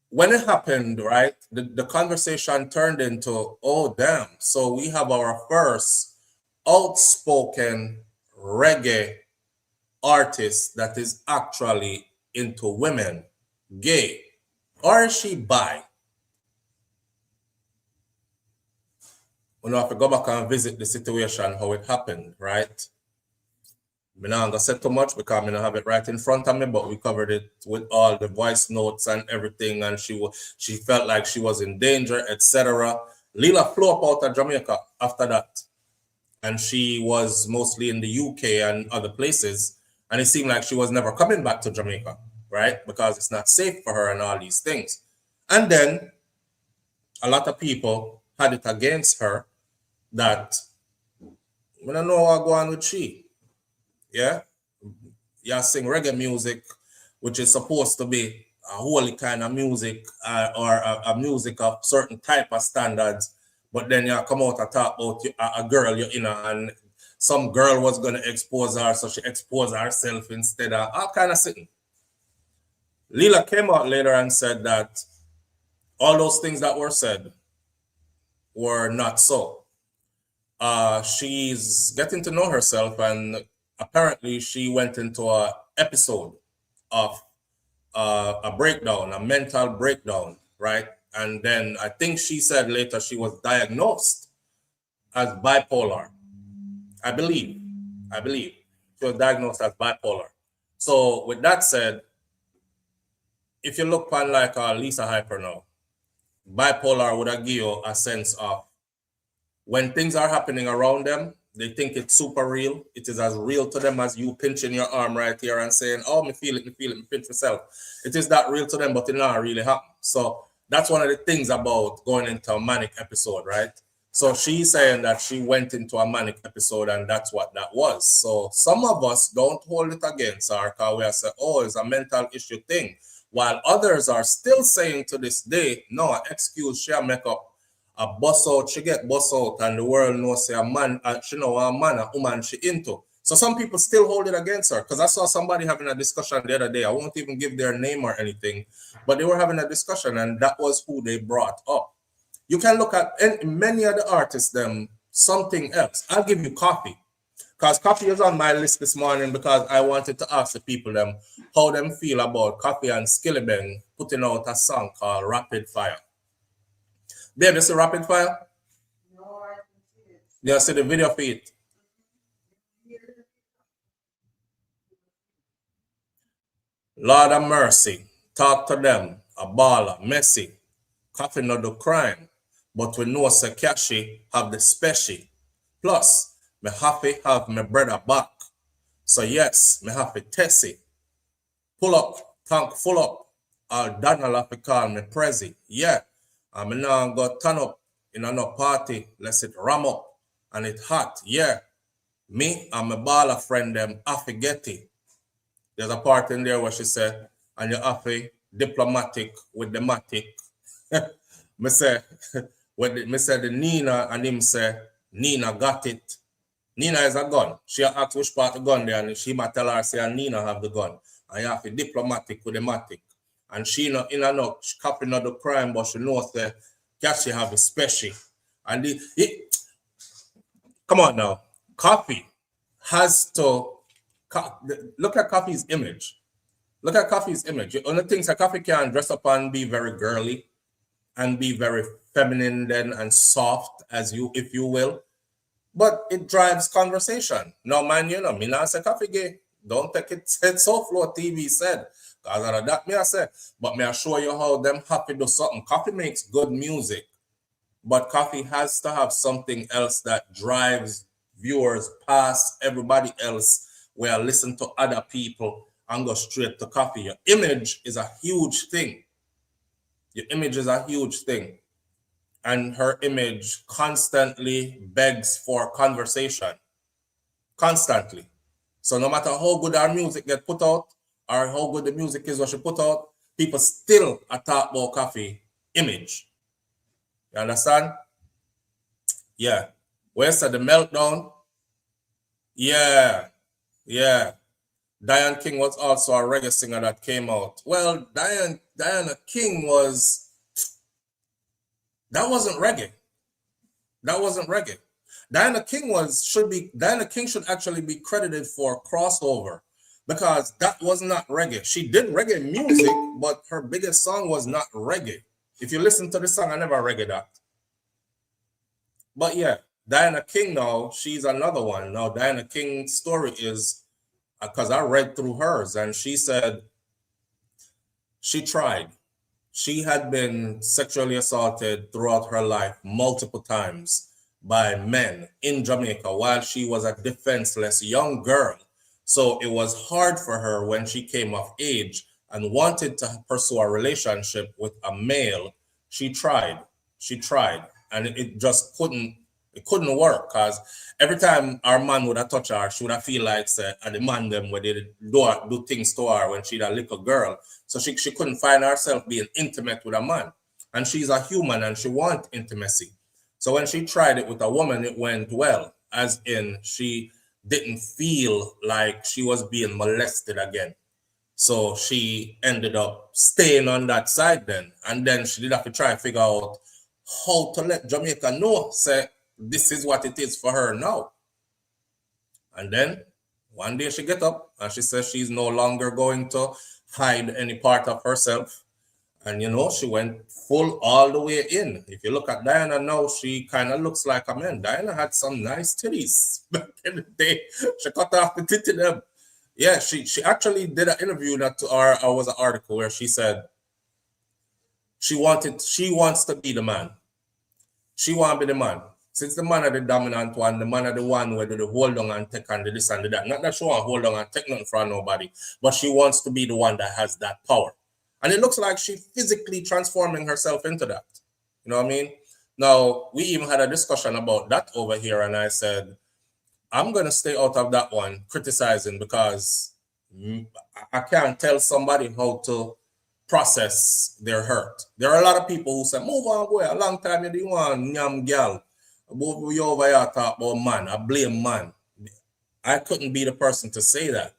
When it happened, right, the conversation turned into, oh, damn. So we have our first outspoken reggae artist that is actually into women, gay, or is she bi? We have to go back and visit the situation, how it happened, right? I'm not going to say too much because I don't have it right in front of me, but we covered it with all the voice notes and everything, and she felt like she was in danger, etc. Leela flew up out of Jamaica after that, and she was mostly in the UK and other places, and it seemed like she was never coming back to Jamaica, right? Because it's not safe for her and all these things. And then a lot of people had it against her that we don't know what going on with she. Yeah? You sing reggae music, which is supposed to be a holy kind of music or a music of certain type of standards, but then you come out and talk about a girl you're in, and some girl was going to expose her, so she exposed herself instead of all kind of sitting. Leela came out later and said that all those things that were said were not so. She's getting to know herself, and apparently she went into an episode of a breakdown, a mental breakdown, right? And then I think she said later she was diagnosed as bipolar. I believe she was diagnosed as bipolar. So with that said, if you look on like Lisa Hyper now, bipolar would give you a sense of when things are happening around them, they think it's super real. It is as real to them as you pinching your arm right here and saying, oh, me feel it, me pinch myself. It is that real to them, but it not really happen. So that's one of the things about going into a manic episode, right? So she's saying that she went into a manic episode and that's what that was. So some of us don't hold it against her because we are saying, oh, it's a mental issue thing. While others are still saying to this day, no, excuse, she make up a bus out, she get bus out, and the world knows say a man, she know a man, a woman she into. So some people still hold it against her, because I saw somebody having a discussion the other day. I won't even give their name or anything, but they were having a discussion, and that was who they brought up. You can look at many of the artists, them something else. I'll give you Coffee, because Coffee is on my list this morning because I wanted to ask the people them how them feel about Coffee and Skillibeng putting out a song called Rapid Fire. Babe, you see Rapid Fire? No, I didn't see it. You see the video for it? Lord of mercy, talk to them, a baller, messy, Coffee not do crime, but we know say Cashy have the special. Plus, me happy have my brother back. So yes, me happy Tessie. Pull up, tank full up. All Donald have to call me Prezi. Yeah. I'm now go turn up in a party. Let's it ram up and it hot. Yeah. Me and my baller friend them Affigetti. There's a part in there where she said, and you're Affi diplomatic with the matic. me say the Nina and him say Nina got it. Nina is a gun. She asked which part the gun there, and she might tell her say Nina have the gun. And you have to diplomatic with the matic. And she not in a no Coffee not the crime, but she knows that Cashy have a special. And come on now, Coffee has to look at Coffee's image. Look at Coffee's image. One of the things that Coffee can dress up and be very girly and be very feminine then and soft as you, if you will. But it drives conversation. Now, man, you know, me not say Coffee gay. Don't take it said SouFLoTV said. Because out of that me I say. But may I show you how them happy do something. Coffee makes good music. But Coffee has to have something else that drives viewers past everybody else where I listen to other people and go straight to Coffee. Your image is a huge thing. Your image is a huge thing. And her image constantly begs for conversation. Constantly. So no matter how good our music get put out, or how good the music is what she put out, people still talk about Coffee image. You understand? Yeah. Where's the meltdown? Yeah. Diane King was also a reggae singer that came out. Well, Diana King was... That wasn't reggae. Diana King should actually be credited for crossover because that was not reggae. She did reggae music, but her biggest song was not reggae. If you listen to the song, I never reggae that. But yeah, Diana King now, she's another one. Now, Diana King's story is, because I read through hers, and she said she tried. She had been sexually assaulted throughout her life multiple times by men in Jamaica while she was a defenseless young girl. So it was hard for her when she came of age and wanted to pursue a relationship with a male. She tried, and it just couldn't work because every time our man would have touch her, she would have feel like say, and the man them where they do things to her when she's a little girl. So she couldn't find herself being intimate with a man. And she's a human and she wants intimacy. So when she tried it with a woman, it went well, as in she didn't feel like she was being molested again. So she ended up staying on that side then. And then she did have to try and figure out how to let Jamaica know, say, this is what it is for her now. And then one day she get up and she says she's no longer going to hide any part of herself. And she went full all the way in. If you look at Diana now, she kind of looks like a man. Diana had some nice titties back in the day. She cut off the titty them. Yeah, she actually did an interview or was an article where she said she wants to be the man. She want to be the man. Since the man are the dominant one, the man are the one where they hold on and take and this and that. Not that she want to hold on and take nothing from nobody, but she wants to be the one that has that power. And it looks like she's physically transforming herself into that. You know what I mean? Now, we even had a discussion about that over here, and I said, I'm going to stay out of that one, criticizing, because I can't tell somebody how to process their hurt. There are a lot of people who say, move on, boy, a long time you didn't want nyam gal. Move you over here talk about man, I blame man. I couldn't be the person to say that.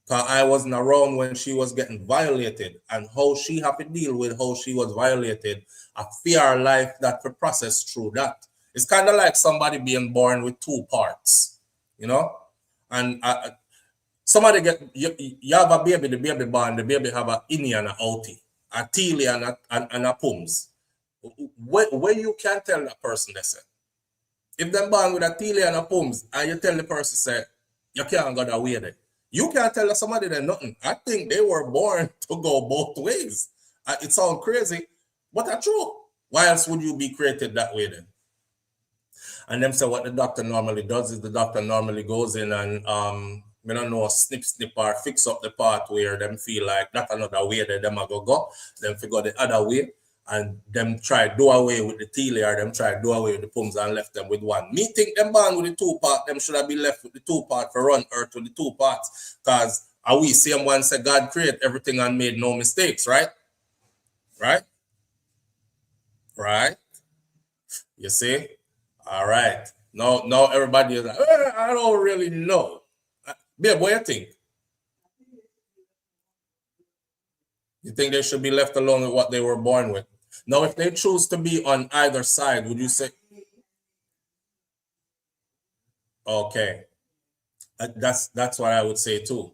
Because I wasn't around when she was getting violated, and how she had to deal with how she was violated. I fear life that could process through that. It's kind of like somebody being born with two parts, and somebody you have a baby, the baby born, the baby have a innie and a outie, a teely and a pums. Where you can tell that person, they say, if they're born with a teely and a pums, and you tell the person, say, you can't go that way there. You can't tell somebody that nothing. I think they were born to go both ways. It sounds crazy, but that's true. Why else would you be created that way then? And them say what the doctor normally does is the doctor normally goes in and I don't know, snip or fix up the part where them feel like that's another way that them are go. Them figure the other way and them try do away with the teely or them try do away with the pums and left them with one. Me think them born with the two part, them should have been left with the two part for run earth with the two parts. Because we same one say God created everything and made no mistakes, right? Right? Right? You see? All right. Now everybody is like, I don't really know. Babe, what do you think? You think they should be left alone with what they were born with? Now, if they choose to be on either side, would you say? Okay. That's what I would say too.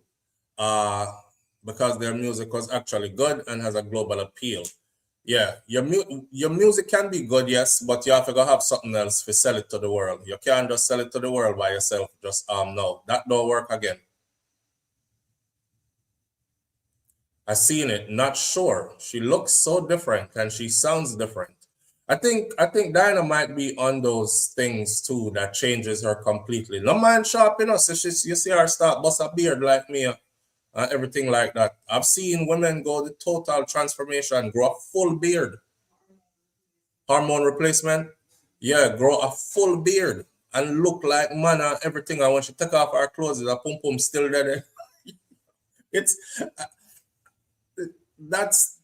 Because their music was actually good and has a global appeal. Yeah, your music can be good, yes, but you have to go have something else to sell it to the world. You can't just sell it to the world by yourself. Just no, that don't work again. I seen it, not sure. She looks so different and she sounds different. I think Diana might be on those things too that changes her completely. No mind sharp, so you see her start bust a beard like me. Everything like that. I've seen women go the total transformation, grow a full beard. Hormone replacement, yeah, grow a full beard and look like man and everything. And when she take off her clothes, the pum pum still there. That's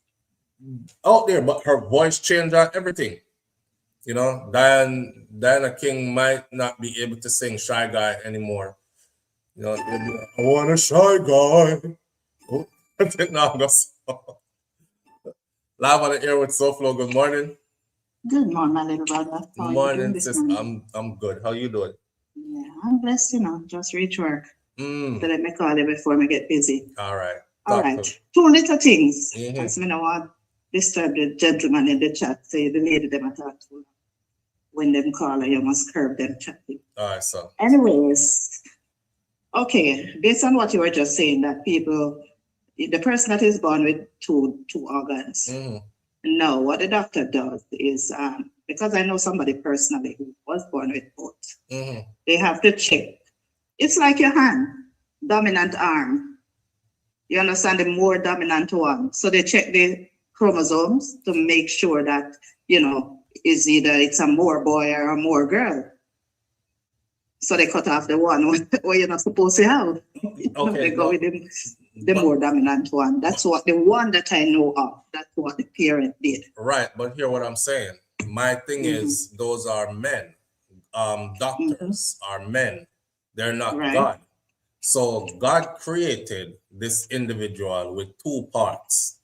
out there, but her voice changed and everything. Diana King might not be able to sing Shy Guy anymore. I want a shy guy. Oh, Live on the air with SouFLo. Good morning. Good morning, my little brother. Good morning, sis. I'm good. How you doing? Yeah, I'm blessed, just reach work. So let me call you before I get busy. All right. All right. Two little things. As me don't want disturb the gentleman in the chat. Say the lady them attack to when them call her, you must curb them chatting. All right, so. Anyways, okay, based on what you were just saying, that people, the person that is born with two organs. Now, what the doctor does is, because I know somebody personally who was born with both, they have to check. It's like your hand, dominant arm. You understand, the more dominant one. So they check the chromosomes to make sure that, is either it's a more boy or a more girl. So they cut off the one where you're not supposed to have. Okay, they go with the more dominant one. That's what the one that I know of. That's what the parent did. Right, but hear what I'm saying. My thing is, those are men. Doctors are men. They're not God. So God created this individual with two parts.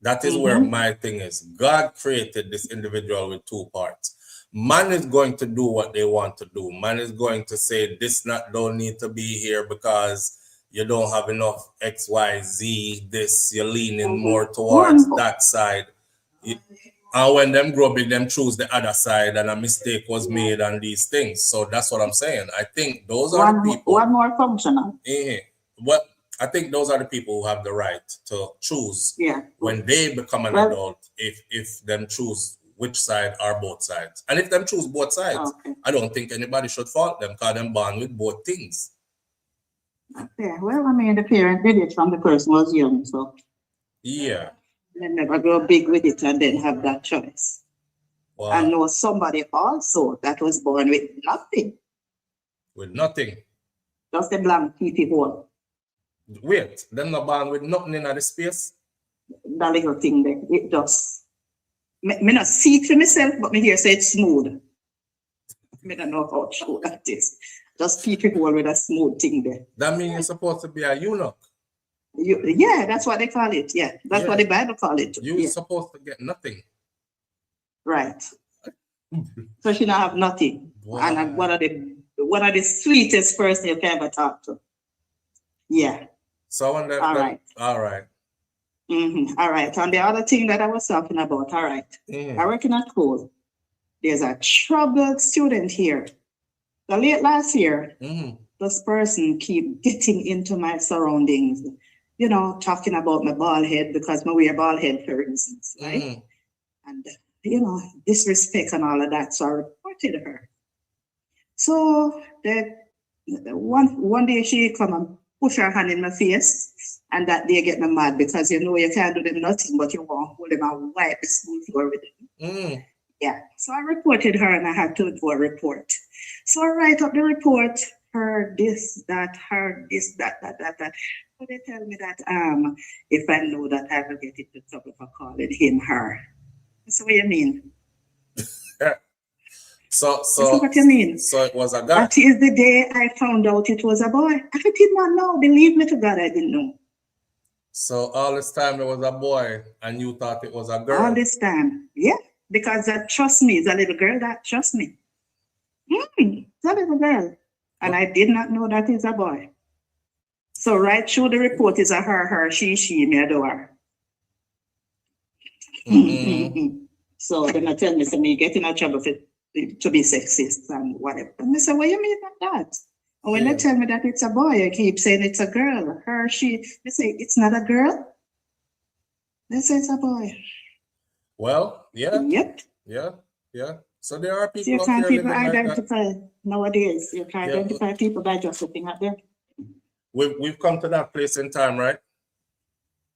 That is where my thing is. God created this individual with two parts. Man is going to do what they want to do. Man is going to say this don't need to be here because you don't have enough X, Y, Z. This you're leaning more towards that side. And when them grow big, them choose the other side, and a mistake was made on these things. So that's what I'm saying. I think those are the people. One more functional. What I think those are the people who have the right to choose when they become an adult, if them choose which side or both sides. And if them choose both sides, I don't think anybody should fault them because they're born with both things. Yeah, well, I mean, the parent did it from the person was young, so. Yeah. They never grow big with it and then have that choice. Wow. I know somebody also that was born with nothing. With nothing? Just a blank pee hole. Wait, them not born with nothing in the space? That little thing there, it just, me not see it for myself, but me hear say it's smooth. Me don't know how true that is. Just pee hole with a smooth thing there. That means you're supposed to be a eunuch. Yeah, that's what they call it. Yeah, that's what the Bible call it. You're supposed to get nothing. Right. So she not have nothing. Wow. And one of the sweetest person you can ever talk to. Yeah. So I wonder. All right. All right. All right. And the other thing that I was talking about. All right. I work in a school. There's a troubled student here. So late last year, this person keep getting into my surroundings. Talking about my bald head because I wear bald head for reasons, right? And, disrespect and all of that. So I reported her. So one day she come and push her hand in my face, and that day get me mad because you can't do them nothing, but you want to hold them and wipe the school floor with them. Yeah. So I reported her and I had to do a report. So I write up the report, her this, that, that. So they tell me that if I know that I will get into trouble for calling him her. So what you mean? So what you mean? So it was a guy. That is the day I found out it was a boy. I did not know. Believe me to God, I didn't know. So all this time it was a boy and you thought it was a girl? All this time, yeah. Because trust me, it's a little girl that trust me. It's a little girl. And I did not know that it's a boy. So right through the report is a her, she, me adore. So then I tell me, so me get in a trouble to be sexist and whatever. And I say, what you mean by that? And when they tell me that it's a boy, I keep saying it's a girl. Her, she, they say it's not a girl. They say it's a boy. Well, yeah. Yep. Yeah. So there are people. So you out can't there people living identify like that. nowadays. You can identify people by just looking at them. We've come to that place in time, right?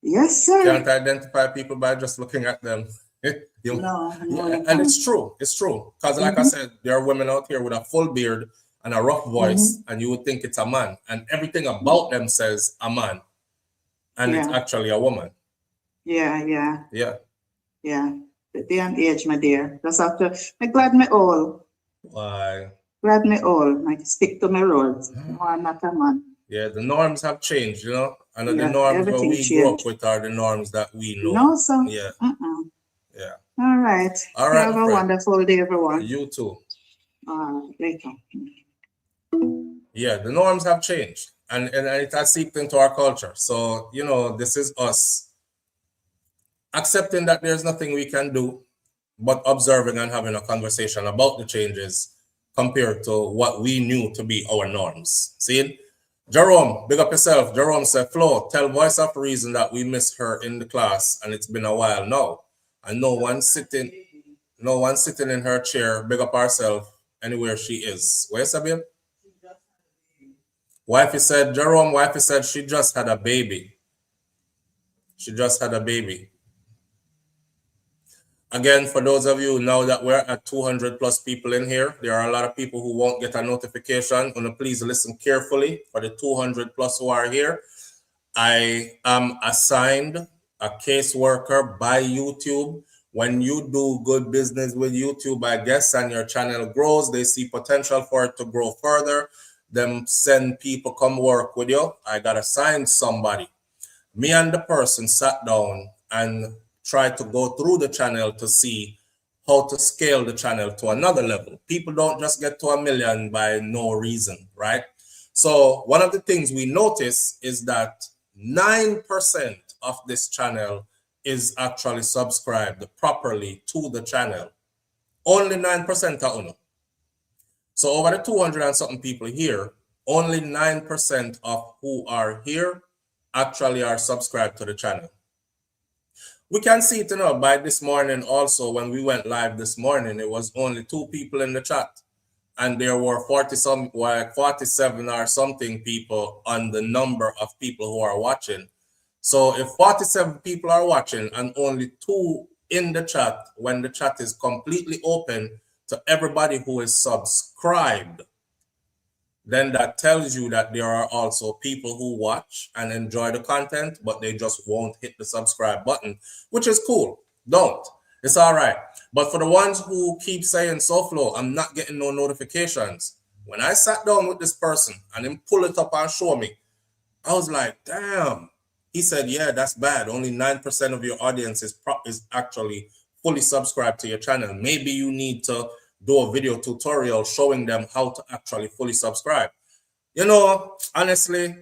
Yes, sir. You can't identify people by just looking at them. No. And it's true. It's true. Because like I said, there are women out here with a full beard and a rough voice, and you would think it's a man. And everything about them says a man. And it's actually a woman. Yeah. The day and age, my dear. Just after, I'm glad me all. Why? Glad me all. I stick to my roles. No, I'm not a man. Yeah, the norms have changed, And the norms that we grew up with are the norms that we know. No, sir. Yeah. Yeah. All right. Have a wonderful day, everyone. You too. Later. Yeah, the norms have changed. And it has seeped into our culture. So, this is us accepting that there's nothing we can do but observing and having a conversation about the changes compared to what we knew to be our norms. See? Jerome, big up yourself. Jerome said, Flo, tell Voice of Reason that we miss her in the class and it's been a while now. And no one sitting in her chair, big up herself anywhere she is. Where is babe? Wifey said, Jerome, wifey said she just had a baby. She just had a baby. Again, for those of you, now that we're at 200 plus people in here, there are a lot of people who won't get a notification. Please listen carefully. For the 200 plus who are here, I am assigned a caseworker by YouTube. When you do good business with YouTube, I guess, and your channel grows, they see potential for it to grow further. Them send people come work with you. I got assigned somebody. Me and the person sat down and tried to go through the channel to see how to scale the channel to another level. People don't just get to 1 million by no reason, right? So one of the things we notice is that 9% of this channel is actually subscribed properly to the channel. Only 9% are uno. So over the 200 and something people here, only 9% of who are here actually are subscribed to the channel. We can see it by this morning also. When we went live this morning, it was only 2 people in the chat. And there were 47 or something people on the number of people who are watching. So if 47 people are watching and only 2 in the chat, when the chat is completely open to everybody who is subscribed, then that tells you that there are also people who watch and enjoy the content, but they just won't hit the subscribe button, which is cool. Don't. It's all right. But for the ones who keep saying, SouFlo, I'm not getting no notifications. When I sat down with this person and him pull it up and show me, I was like, damn. He said, yeah, that's bad. Only 9% of your audience is actually fully subscribed to your channel. Maybe you need to do a video tutorial showing them how to actually fully subscribe. You know, honestly,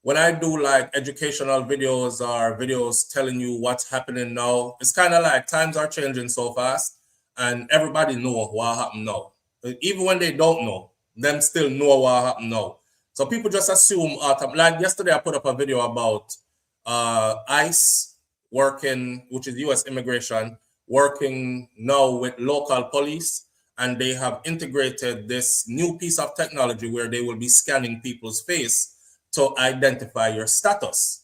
when I do like educational videos or videos telling you what's happening now, it's kind of like times are changing so fast and everybody know what happened now. Even when they don't know, them still know what happened now. So people just assume, like yesterday I put up a video about ICE working, which is US immigration, working now with local police. And they have integrated this new piece of technology where they will be scanning people's face to identify your status.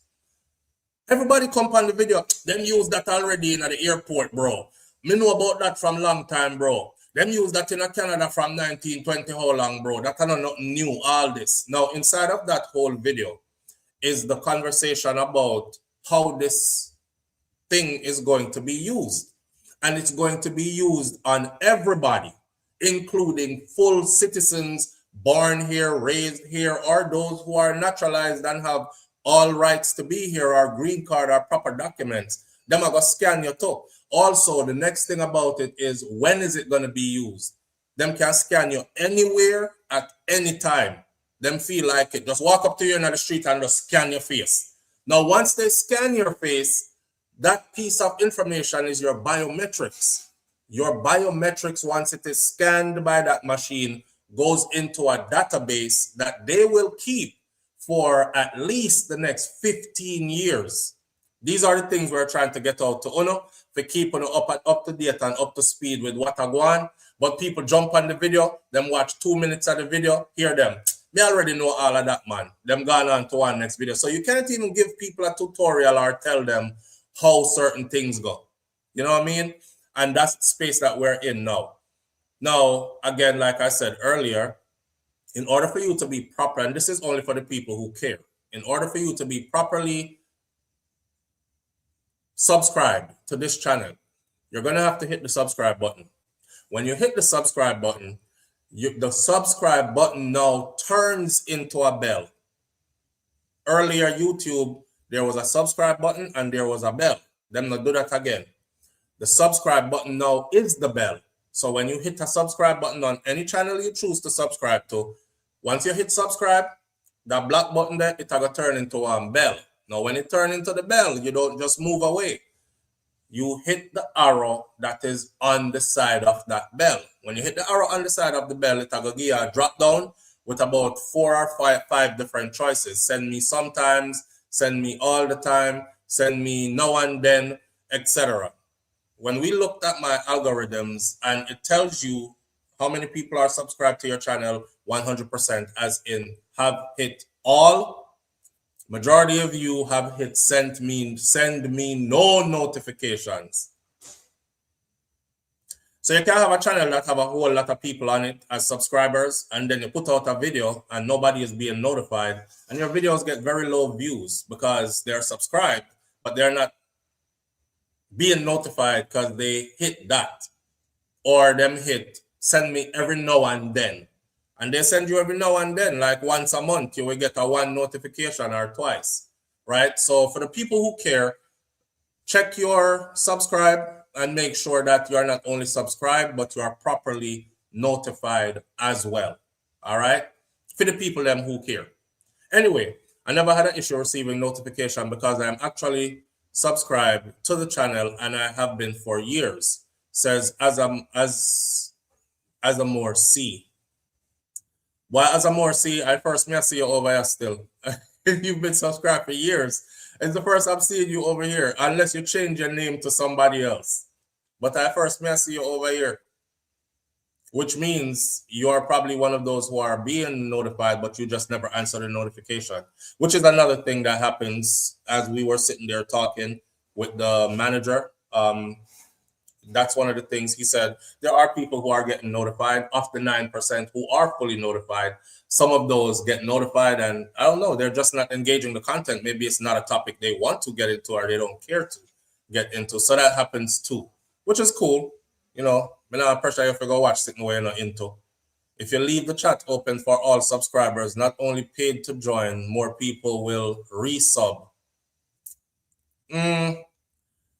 Everybody come on the video. Them use that already in the airport, bro. Me know about that from long time, bro. Them use that in Canada from 1920, how long, bro? That's not nothing new, all this. Now, inside of that whole video is the conversation about how this thing is going to be used. And it's going to be used on everybody, including full citizens born here, raised here, or those who are naturalized and have all rights to be here, or green card or proper documents. Them are going to scan your too. Also, the next thing about it is, when is it going to be used? Them can scan you anywhere at any time. Them feel like it. Just walk up to you in the street and just scan your face. Now, once they scan your face, that piece of information is your biometrics. Your biometrics, once it is scanned by that machine, goes into a database that they will keep for at least the next 15 years. These are the things we're trying to get out to Uno, to keep Uno up to date and up to speed with what I go on. But people jump on the video, them watch 2 minutes of the video, hear them. They already know all of that, man. Them gone on to one next video. So you can't even give people a tutorial or tell them how certain things go. You know what I mean? And that's the space that we're in now. Now, again, like I said earlier, in order for you to be proper, and this is only for the people who care, in order for you to be properly subscribed to this channel, you're going to have to hit the subscribe button. When you hit the subscribe button, the subscribe button now turns into a bell. Earlier, YouTube, there was a subscribe button and there was a bell. Them not do that again. The subscribe button now is the bell. So when you hit a subscribe button on any channel you choose to subscribe to, once you hit subscribe, that black button there, it's going to turn into a bell. Now, when it turns into the bell, you don't just move away. You hit the arrow that is on the side of that bell. When you hit the arrow on the side of the bell, it's going to give you a drop down with about 4 or 5 different choices. Send me sometimes, send me all the time, send me now and then, etc. When we looked at my algorithms and it tells you how many people are subscribed to your channel, 100%, as in have hit all. Majority of you have hit send me no notifications. So you can have a channel that have a whole lot of people on it as subscribers, and then you put out a video and nobody is being notified, and your videos get very low views because they're subscribed, but they're not being notified because they hit that, or them hit send me every now and then. And they send you every now and then, like once a month, you will get a 1 notification or twice, right? So for the people who care, check your subscribe and make sure that you are not only subscribed, but you are properly notified as well, all right? For the people them who care. Anyway, I never had an issue receiving notification because I'm actually subscribed to the channel, and I have been for years, says as a more C. Well, as a more see, I first may see you over here still. You've been subscribed for years. It's the first I'm seeing you over here, unless you change your name to somebody else. But I first may see you over here, which means you are probably one of those who are being notified, but you just never answer the notification, which is another thing that happens as we were sitting there talking with the manager. That's one of the things he said. There are people who are getting notified. Of the 9% who are fully notified, some of those get notified, and I don't know, they're just not engaging the content. Maybe it's not a topic they want to get into or they don't care to get into. So that happens too, which is cool. You know, I'm not pressure you to go watch something where you're not into. If you leave the chat open for all subscribers, not only paid to join, more people will resub.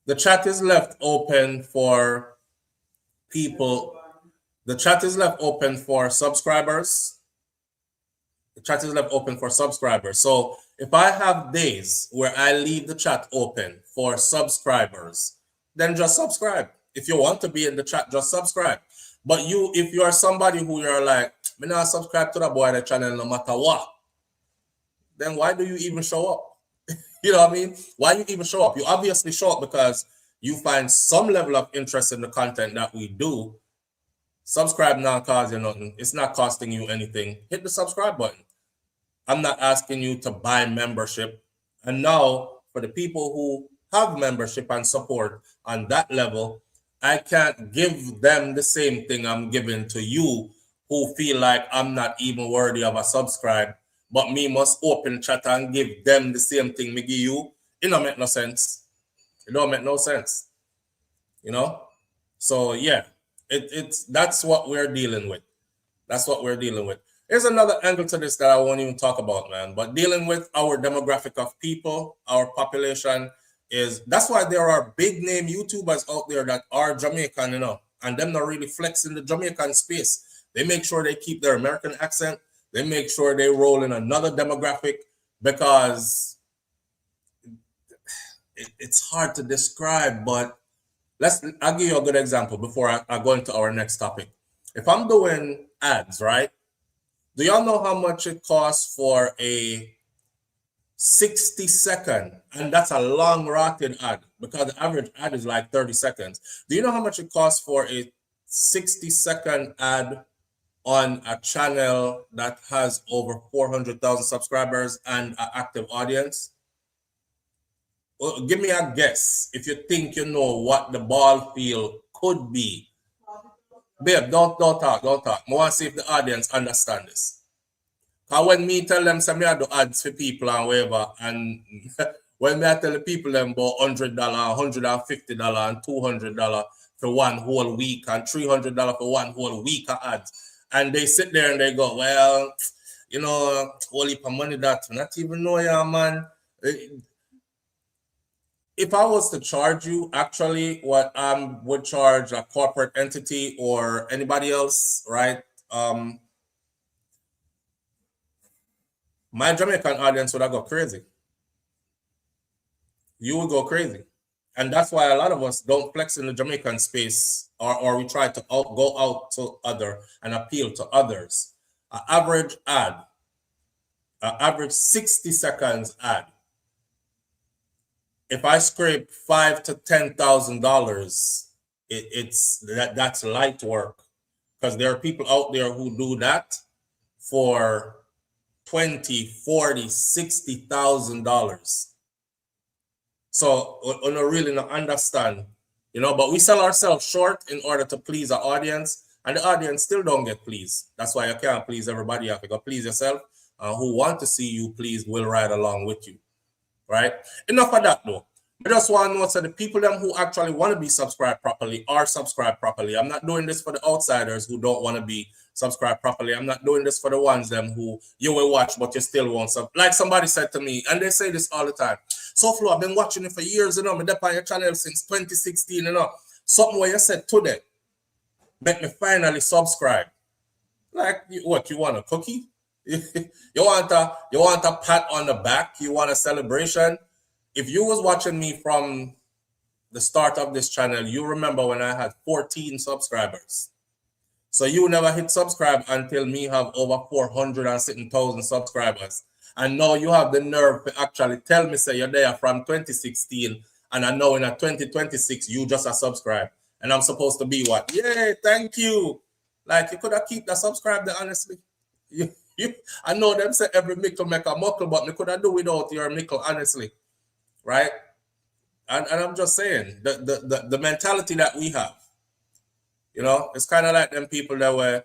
The chat is left open for people. The chat is left open for subscribers. The chat is left open for subscribers. So if I have days where I leave the chat open for subscribers, then just subscribe. If you want to be in the chat, just subscribe. But if you are somebody who you're like, me not subscribe to the boy the channel no matter what, then why do you even show up? You know what I mean? Why you even show up? You obviously show up because you find some level of interest in the content that we do. Subscribe not cause you nothing. It's not costing you anything. Hit the subscribe button. I'm not asking you to buy membership. And now, for the people who have membership and support on that level, I can't give them the same thing I'm giving to you who feel like I'm not even worthy of a subscribe, but me must open chat and give them the same thing me give you. It don't make no sense. It don't make no sense. You know? So yeah, that's what we're dealing with. That's what we're dealing with. There's another angle to this that I won't even talk about, man. But dealing with our demographic of people, our population, that's why there are big name YouTubers out there that are Jamaican, you know, and them not really flexing the Jamaican space. They make sure they keep their American accent. They make sure they roll in another demographic because it's hard to describe. But I'll give you a good example before I go into our next topic. If I'm doing ads, right? Do y'all know how much it costs for a 60-second, and that's a long rotted ad because the average ad is like 30 seconds. Do you know how much it costs for a 60-second ad on a channel that has over 400,000 subscribers and an active audience? Well, give me a guess if you think you know what the ball field could be. Babe, don't talk. I want to see if the audience understand this. Because when me tell them some I do ads for people and whatever, and when me I tell the people them about $100, $150, and $200 for one whole week, and $300 for one whole week of ads, and they sit there and they go, well, you know, whole heap of money that not even know ya, man. If I was to charge you, actually, what I would charge a corporate entity or anybody else, right? My Jamaican audience would have go crazy. You would go crazy. And that's why a lot of us don't flex in the Jamaican space or we try to go out to other and appeal to others. an average ad, an average 60 seconds ad, if I scrape $5,000 to $10,000, that's light work, because there are people out there who do that for $20,000, $40,000, $60,000. So we don't really not understand, but we sell ourselves short in order to please our audience, and the audience still don't get pleased. That's why you can't please everybody. You have to go please yourself. Who want to see you pleased will ride along with you, right? Enough of that though. I just want to know so the people them who actually want to be subscribed properly are subscribed properly. I'm not doing this for the outsiders who don't want to be subscribed properly. I'm not doing this for the ones them who you will watch but you still won't sub. Like somebody said to me, and they say this all the time. SouFlo, I've been watching it for years, I've been on your channel since 2016, Something where you said today, make me finally subscribe. Like what, you want a cookie? you want a pat on the back? You want a celebration? If you was watching me from the start of this channel, you remember when I had 14 subscribers. So you never hit subscribe until me have over 400,000 subscribers. And now you have the nerve to actually tell me, say you're there from 2016, and I know in a 2026 you just are subscribed. And I'm supposed to be what? Yay, thank you. Like you could have keep that subscribe there, honestly. I know them say every mickle make a muckle, but me could have do without your mickle, honestly. Right? And I'm just saying, the mentality that we have, it's kind of like them people that were,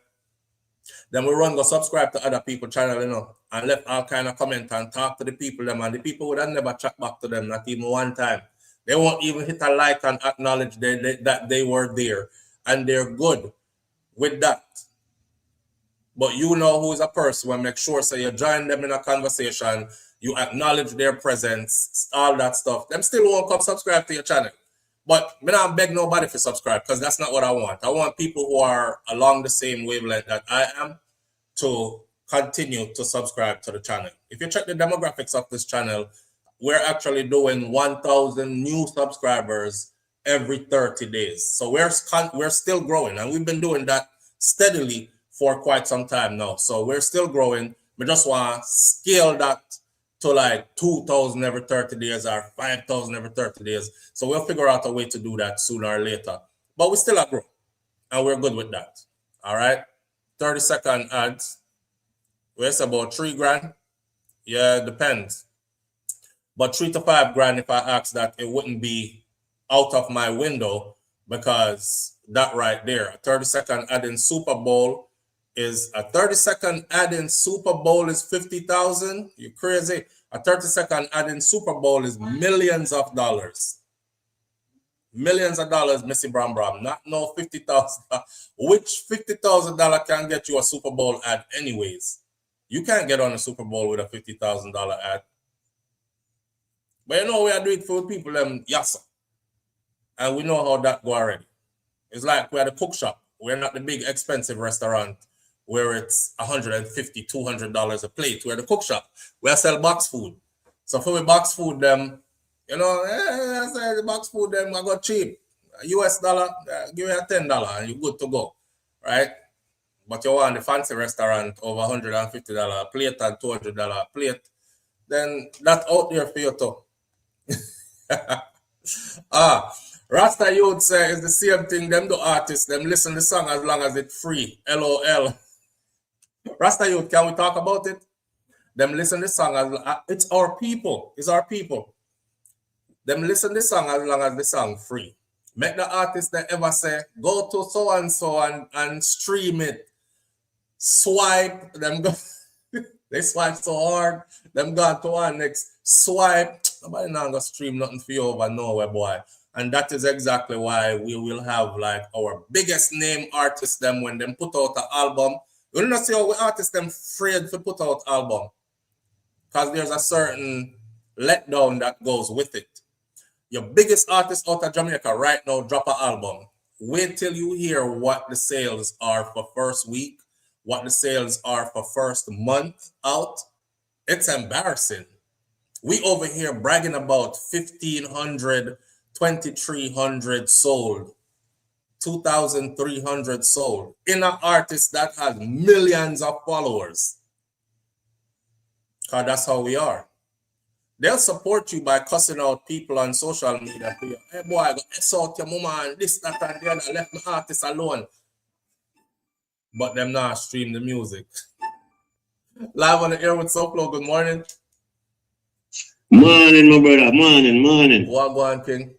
then we run go subscribe to other people's channel, and left all kind of comment and talk to the people them, and the people would have never chat back to them, not even one time. They won't even hit a like and acknowledge that they were there, and they're good with that. But you know who is a person and make sure so you join them in a conversation, you acknowledge their presence, all that stuff. Them still won't come subscribe to your channel. But I don't beg nobody to subscribe because that's not what I want. I want people who are along the same wavelength that I am to continue to subscribe to the channel. If you check the demographics of this channel, we're actually doing 1,000 new subscribers every 30 days. So we're still growing, and we've been doing that steadily for quite some time now. So we're still growing. We just want to scale that to like 2,000 every 30 days or 5,000 every 30 days. So we'll figure out a way to do that sooner or later. But we still are growing, and we're good with that. All right? 30-second ads. It's about $3,000. Yeah, it depends. But $3,000 to $5,000, if I ask that, it wouldn't be out of my window, because that right there, a 30-second ad in Super Bowl is a 30-second ad in Super Bowl is 50,000. You crazy? A 30-second ad in Super Bowl is millions of dollars. Millions of dollars, Missy Bram Bram. Not no $50,000. Which $50,000 can get you a Super Bowl ad anyways? You can't get on a Super Bowl with a $50,000 ad. But we are doing it for people, yes. And we know how that go already. It's like we're the cook shop. We're not the big expensive restaurant where it's $150, $200 a plate. We're the cook shop. We sell box food. So for the box food, them, the box food, them, I got cheap. US dollar, give you a $10 and you're good to go, right? But you want the fancy restaurant over $150 a plate and $200 a plate, then that's out there for you too. Rasta Youth say it's the same thing. Them do artists, them listen to the song as long as it's free. LOL. Rasta Youth, can we talk about it? Them listen to the song as it's our people. It's our people. Them listen to the song as long as the song free. Make the artist that ever say, go to so and so and stream it. Swipe. Them go. They swipe so hard. Them gone to our next swipe. Nobody not gonna stream nothing for you over nowhere, boy. And that is exactly why we will have like our biggest name artists them when them put out an album. You don't see how we artists them afraid to put out album. Because there's a certain letdown that goes with it. Your biggest artist out of Jamaica right now drop an album. Wait till you hear what the sales are for first week, what the sales are for first month out. It's embarrassing. We over here bragging about 1,500, 2,300 sold. 2,300 sold in an artist that has millions of followers. Because that's how we are. They'll support you by cussing out people on social media. Hey boy, I got X out your mama and this, that, and the other. Left my artist alone. But them not stream the music. Live on the air with SouFLo. Good morning. Morning, my brother. Morning. What going, King?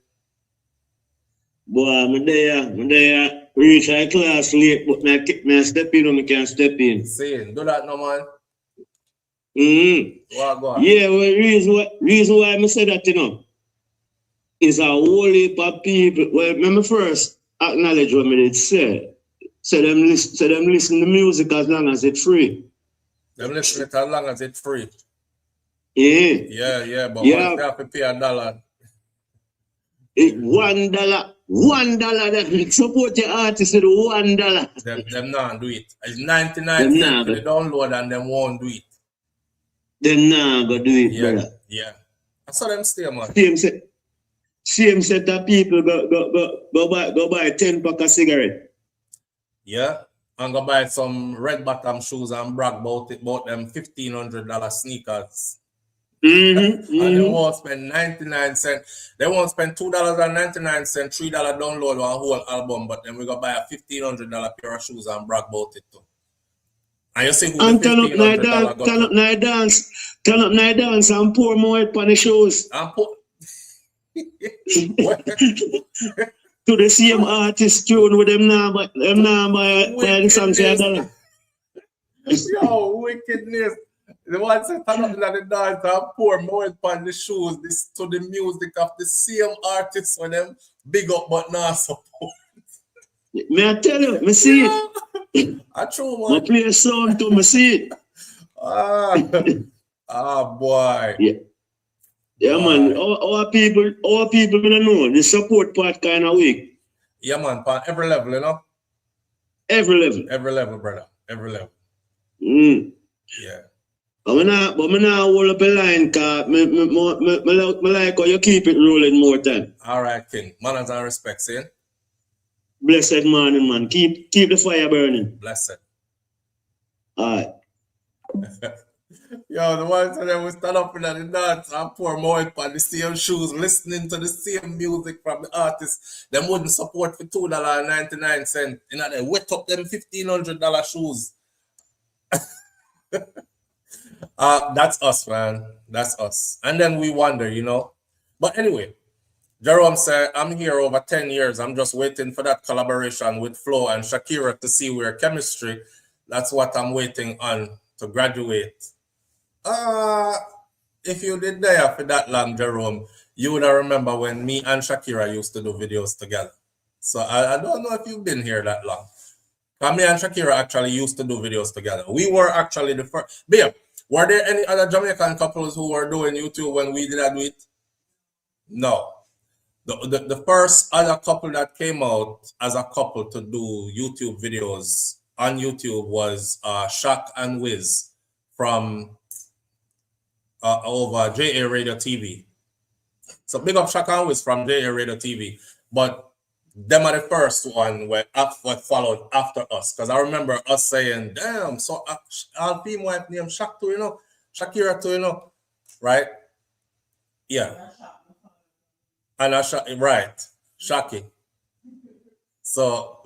Boy, I'm there. Reach high class late, but me step in when I can step in. Saying, do that no, man. What going? Yeah, well, reason why I say that, you know, is a whole heap of people. Well, let me first acknowledge what I did say. Say them listen to music as long as it's free. Them listen it as long as it's free. Yeah. Yeah, but Yeah. once they have to pay $1. $1 that support your artist with $1. Them not do it. It's 99 cents for the download and them won't do it. Them nah go do it, brother. Yeah. I saw them stay, man. Same set of people go buy 10 pack of cigarette. Yeah. And go buy some red bottom shoes and brag about them $1,500 sneakers. And they won't spend 99 cents. They won't spend $2.99, $3 download one whole album, but then we go buy a $1,500 pair of shoes and brag about it too. And you see who and the $1,500 turn up night dance and pour more on the shoes. And pour to the same artist tune with them now by the song say $1. Yo, wickedness. The one said turn up in the dance and pour more on the shoes this to the music of the same artists when them big up but not support. May I tell you, me see it. I true, man. I play a song to me see it. Boy. Yeah, man. Our people don't know the support part kind of weak. Yeah, man. On every level, you know. Every level. Every level, brother. Every level. Yeah. But me not hold up a line, because me like how you keep it rolling more time. All right, King. Manners and respect, see? Blessed morning, man. Keep the fire burning. Blessed. All right. Yo, the ones that will stand up in the dance and pour more on the same shoes, listening to the same music from the artist, them wouldn't support for $2.99. You know, they wet up them $1,500 shoes. That's us, man. That's us. And then we wonder, you know. But anyway, Jerome said, I'm here over 10 years. I'm just waiting for that collaboration with Flo and Shakira to see where chemistry. That's what I'm waiting on to graduate. If you did there for that long, Jerome, you would remember when me and Shakira used to do videos together. So I don't know if you've been here that long. But me and Shakira actually used to do videos together. We were actually the first. Babe, were there any other Jamaican couples who were doing YouTube when we did that do it? No. The first other couple that came out as a couple to do YouTube videos on YouTube was Shaq and Wiz from over JA Radio TV. So big up Shaq and Wiz from JA Radio TV. But them are the first one what followed after us. Because I remember us saying, damn, so all female wife named Shaq too, you know, Shakira too, you know, right? Yeah. And right, Shaki. So,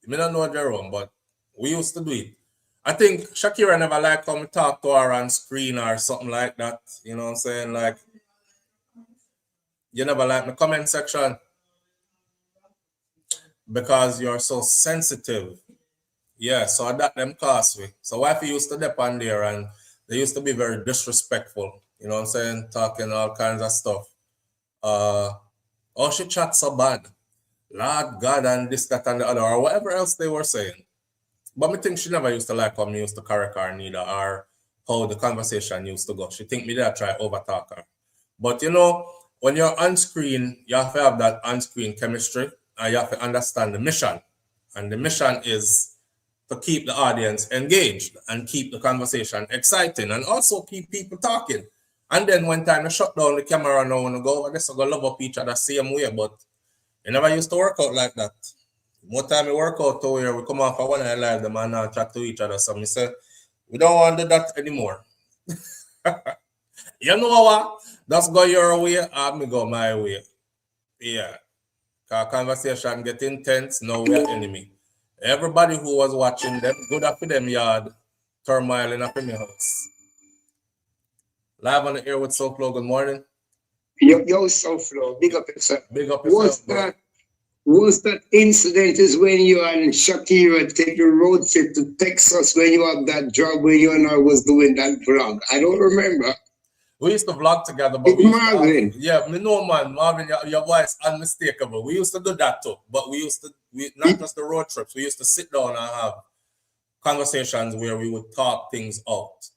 I don't know Jerome, but we used to do it. I think Shakira never liked how me talk to her on screen or something like that. You know what I'm saying? Like, you never like my comment section because you're so sensitive. Yeah, so that them cost me. So wifey used to dip on there and they used to be very disrespectful. You know what I'm saying? Talking all kinds of stuff. Oh, she chat so bad. Lord God and this, that, and the other, or whatever else they were saying. But I think she never used to like how me used to correct her neither, or how the conversation used to go. She think me there try overtalk her. But you know, when you're on screen, you have to have that on-screen chemistry, and you have to understand the mission. And the mission is to keep the audience engaged and keep the conversation exciting and also keep people talking. And then when time to shut down the camera now and go over this, I go love up each other same way, but it never used to work out like that. More time we work out to where we come off of one of the live, the man now chat to each other. So me say, we don't want to do that anymore. You know what? Just go your way, and me go my way. Yeah. Our conversation get intense, now we are enemy. Everybody who was watching them, good up for them yard, turmoil in up in the house. Live on the air with SouFLo, good morning. Yo, SouFLo, big up yourself. Big up yourself, Was that incident is when you and Shakira take the road trip to Texas when you have that job when you and I was doing that vlog? I don't remember. We used to vlog together, but Marvin. Yeah, me know, man. Marvin, your voice unmistakable. We used to do that too, but we not just the road trips. We used to sit down and have conversations where we would talk things out.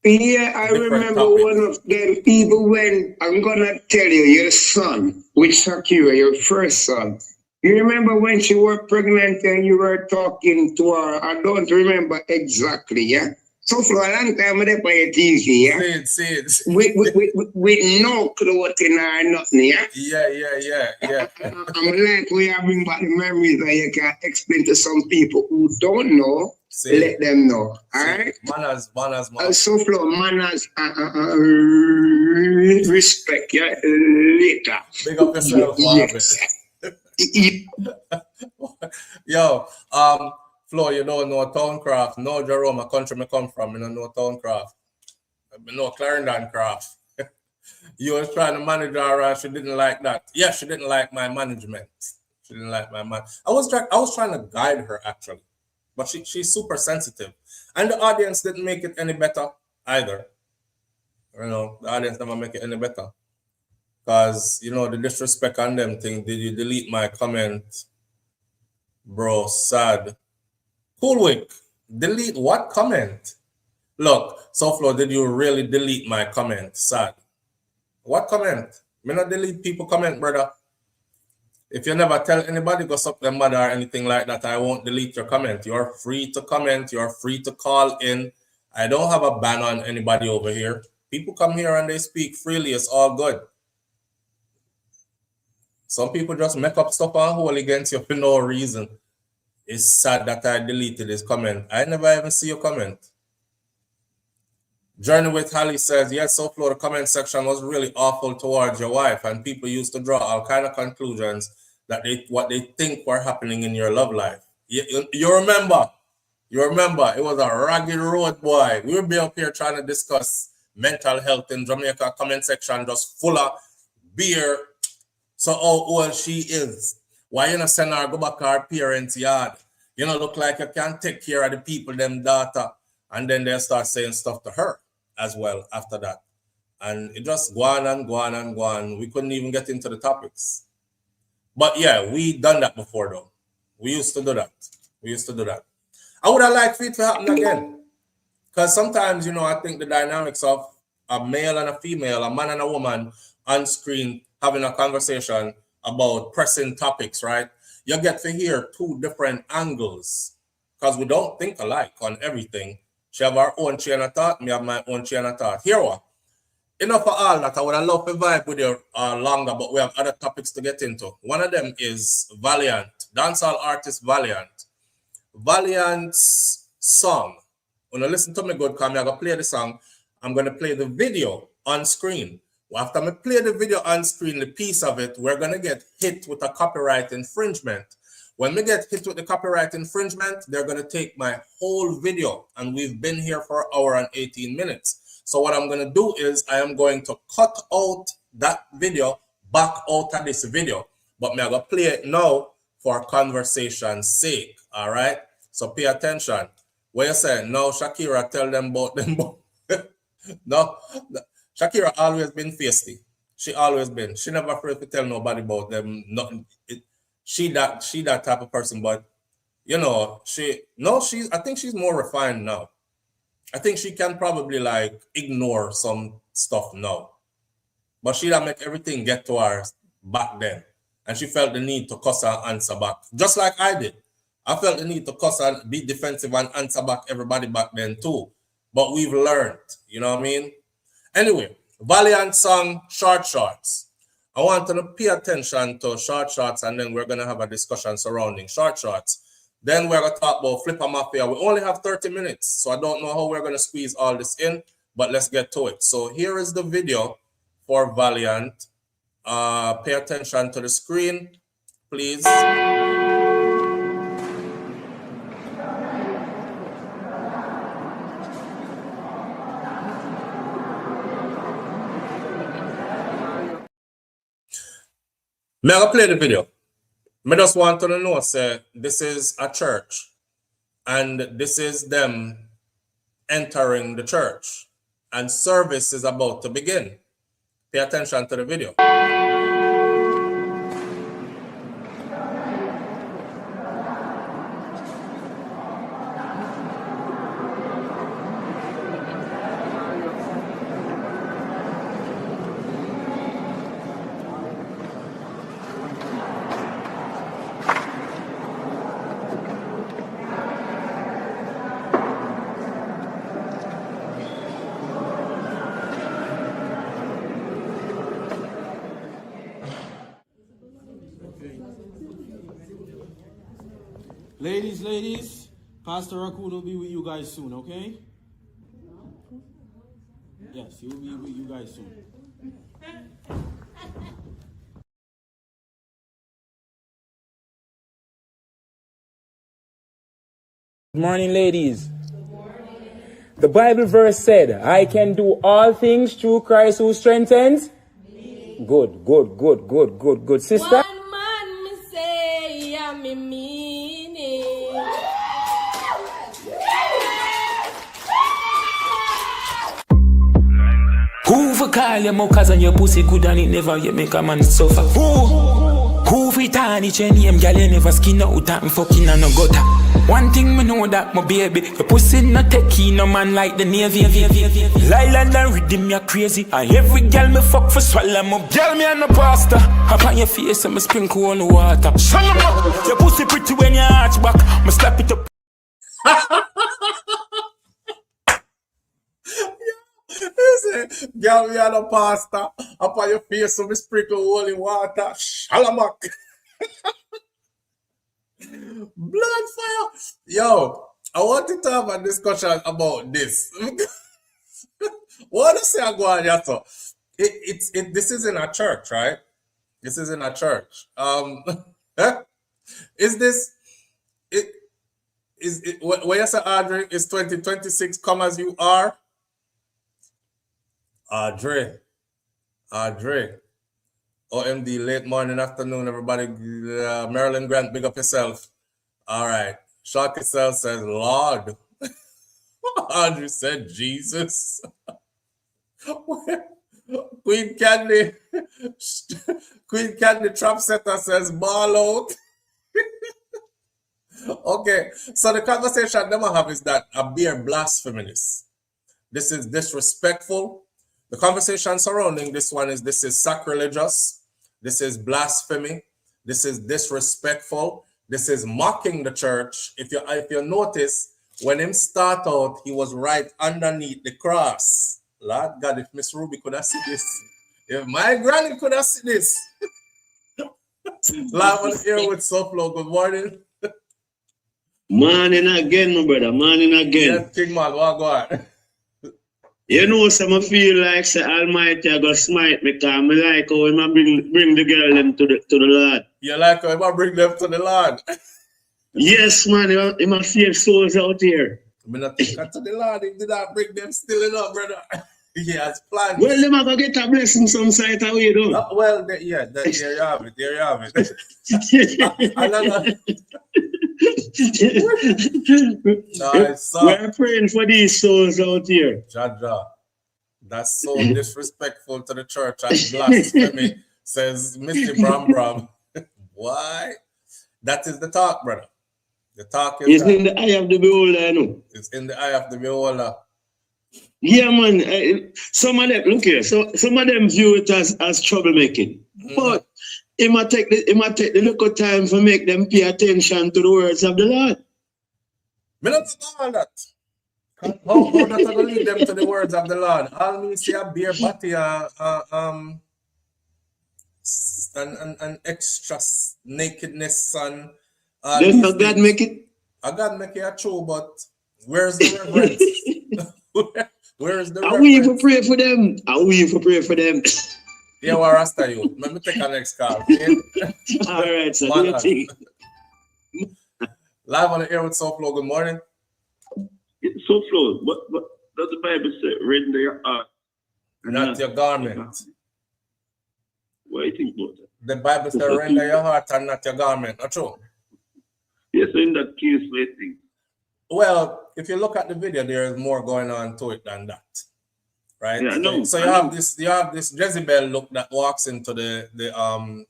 Yeah, I remember one of them, even when, I'm gonna tell you, your son, with Shakira, your first son, you remember when she was pregnant and you were talking to her? I don't remember exactly, yeah? So for a long time, I on your TV, yeah? See it. With no clothing or nothing, yeah? Yeah. I'm like, we are bring back the memories that you can explain to some people who don't know. Let them know. All right? Manners. SouFLo, manners, respect, yeah? Later. Big up yourself, Marvin. Yo, Flo, you don't know Towncraft. No, Jerome, a country me come from. You don't know Towncraft. I know Clarendon Craft. You was trying to manage her, and she didn't like that. Yeah, she didn't like my management. She didn't like my man. I was trying to guide her actually, but she's super sensitive, and the audience didn't make it any better either. You know, the audience never make it any better, because you know the disrespect on them thing. Did you delete my comment, bro? Sad. Coolwick, delete what comment? Look, SouFLo, did you really delete my comment? Sad. What comment? Me not delete people comment, brother. If you never tell anybody go suck their mother or anything like that, I won't delete your comment. You're free to comment. You're free to call in. I don't have a ban on anybody over here. People come here and they speak freely. It's all good. Some people just make up stuff and hold against you for no reason. It's sad that I deleted his comment. I never even see your comment. Journey with Holly says, yes, SouFLo, the comment section was really awful towards your wife, and people used to draw all kind of conclusions that what they think were happening in your love life. You remember? It was a ragged road, boy. We would be up here trying to discuss mental health in Jamaica. Comment section just full of beer. So how old she is. Why you not send her go back to her parents' yard? You know, look like you can't take care of the people, them daughter. And then they start saying stuff to her as well after that. And it just go on. We couldn't even get into the topics. But yeah, we done that before though. We used to do that. I would have liked for it to happen again. Because sometimes, you know, I think the dynamics of a male and a female, a man and a woman on screen having a conversation about pressing topics, right? You get to hear two different angles because we don't think alike on everything. She have her own chain of thought, me have my own chain of thought. Here what? Enough for all that. I would have loved to vibe with you longer, but we have other topics to get into. One of them is Valiant, dancehall artist Valiant. Valiant's song. When you listen to me good, because I'm going to play the song, I'm going to play the video on screen. After I play the video on screen, the piece of it, we're going to get hit with a copyright infringement. When we get hit with the copyright infringement, they're going to take my whole video. And we've been here for an hour and 18 minutes. So what I'm going to do is I am going to cut out that video, back out of this video. But I'm going to play it now for conversation's sake. All right? So pay attention. What you say? No, Shakira, tell them about them. No. Shakira always been feisty. She always been. She never afraid to tell nobody about them. Nothing. She that type of person. But you know, I think she's more refined now. I think she can probably like ignore some stuff now. But she don't make everything get to her back then. And she felt the need to cuss and answer back. Just like I did. I felt the need to cuss and be defensive and answer back everybody back then too. But we've learned, you know what I mean? Anyway, Valiant song, Short Shorts. I want to pay attention to short shots, and then we're going to have a discussion surrounding short shots. Then we're going to talk about Flipper Mafia. We only have 30 minutes, so I don't know how we're going to squeeze all this in, but let's get to it. So here is the video for Valiant. Pay attention to the screen, please. May I play the video? I just want to know, say, this is a church, and this is them entering the church, and service is about to begin. Pay attention to the video. Ladies, Pastor Raccoon will be with you guys soon, okay? Yes, he will be with you guys soon. Good morning, ladies. The Bible verse said, I can do all things through Christ who strengthens me. Good. Sister? One man me say, yeah, me mean it. Who for call your mockers and your pussy good and it never yet make a man suffer? Who for tarnish your name, girl, you never skin out and fucking and no gutter? One thing me know that my baby, your pussy not take no man like the Navy. Lyland and rhythm you crazy, and every girl me fuck for swallow my girl me and no pasta. Up on your face and me sprinkle on the water. Shut up, your pussy pretty when you arch back, me slap it up. Girl, me and a pasta up on your face, so me sprinkle holy water. Shalamak. Blood fire. Yo, I wanted to have a discussion about this. What do you say I go on here, so? This is in a church, right? This is in a church. Is this when you say Audrey, is 2026 come as you are? Audrey. OMD, late morning, afternoon, everybody. Marilyn Grant, big up yourself. All right. Shock itself says, Lord. Audrey said, Jesus. Queen Candy Trap Setter says, ball out. Okay, so the conversation them I have is that a beer blasphemous. This is disrespectful. The conversation surrounding this one is this is sacrilegious. This is blasphemy. This is disrespectful. This is mocking the church. If you notice, when him start out, he was right underneath the cross. Lord God, if Miss Ruby could have seen this, if my granny could have seen this. Live on here with SouFLo. Good morning. Morning again, my brother. Morning again. Yes, King Man, what go on? You know, some I feel like say Almighty I go smite me, because I like how I bring the girl them to the Lord. You like how I bring them to the Lord? Yes, man, he must save souls out here. I mean, I think to the Lord, he did not bring them still enough, brother. He has plans. Well, they might get a blessing some side away, though. Well, there you have it. There you have it. Nice, we're praying for these souls out here. Jaja, that's so disrespectful to the church and blasphemy, says Mr. Bram. Why? That is the talk, brother. The talk is in the eye of the beholder, I know. It's in the eye of the beholder. Yeah, man. Some of them, look here. So some of them view it as troublemaking, but it might take the little time for make them pay attention to the words of the Lord. Me not know all that. How that I gonna lead them to the words of the Lord? All me see a beer body and extra nakedness and Then not God make it. God make it true, but where's the reverence? Where is the Are we even reverence? pray for them? Are we even pray for them? Yeah, we're Rasta you. Let me take a next call. Okay? All right, so do your thing. Live on the air with SouFLo. Good morning. It's so flow, but does the Bible say, render your heart? Not your garment. What do you think about that? The Bible says, render your heart and not your garment. Not true? Yes, in that case, what do you think? Well, if you look at the video, there is more going on to it than that. Right? Yeah, I know. So you have this Jezebel look that walks into the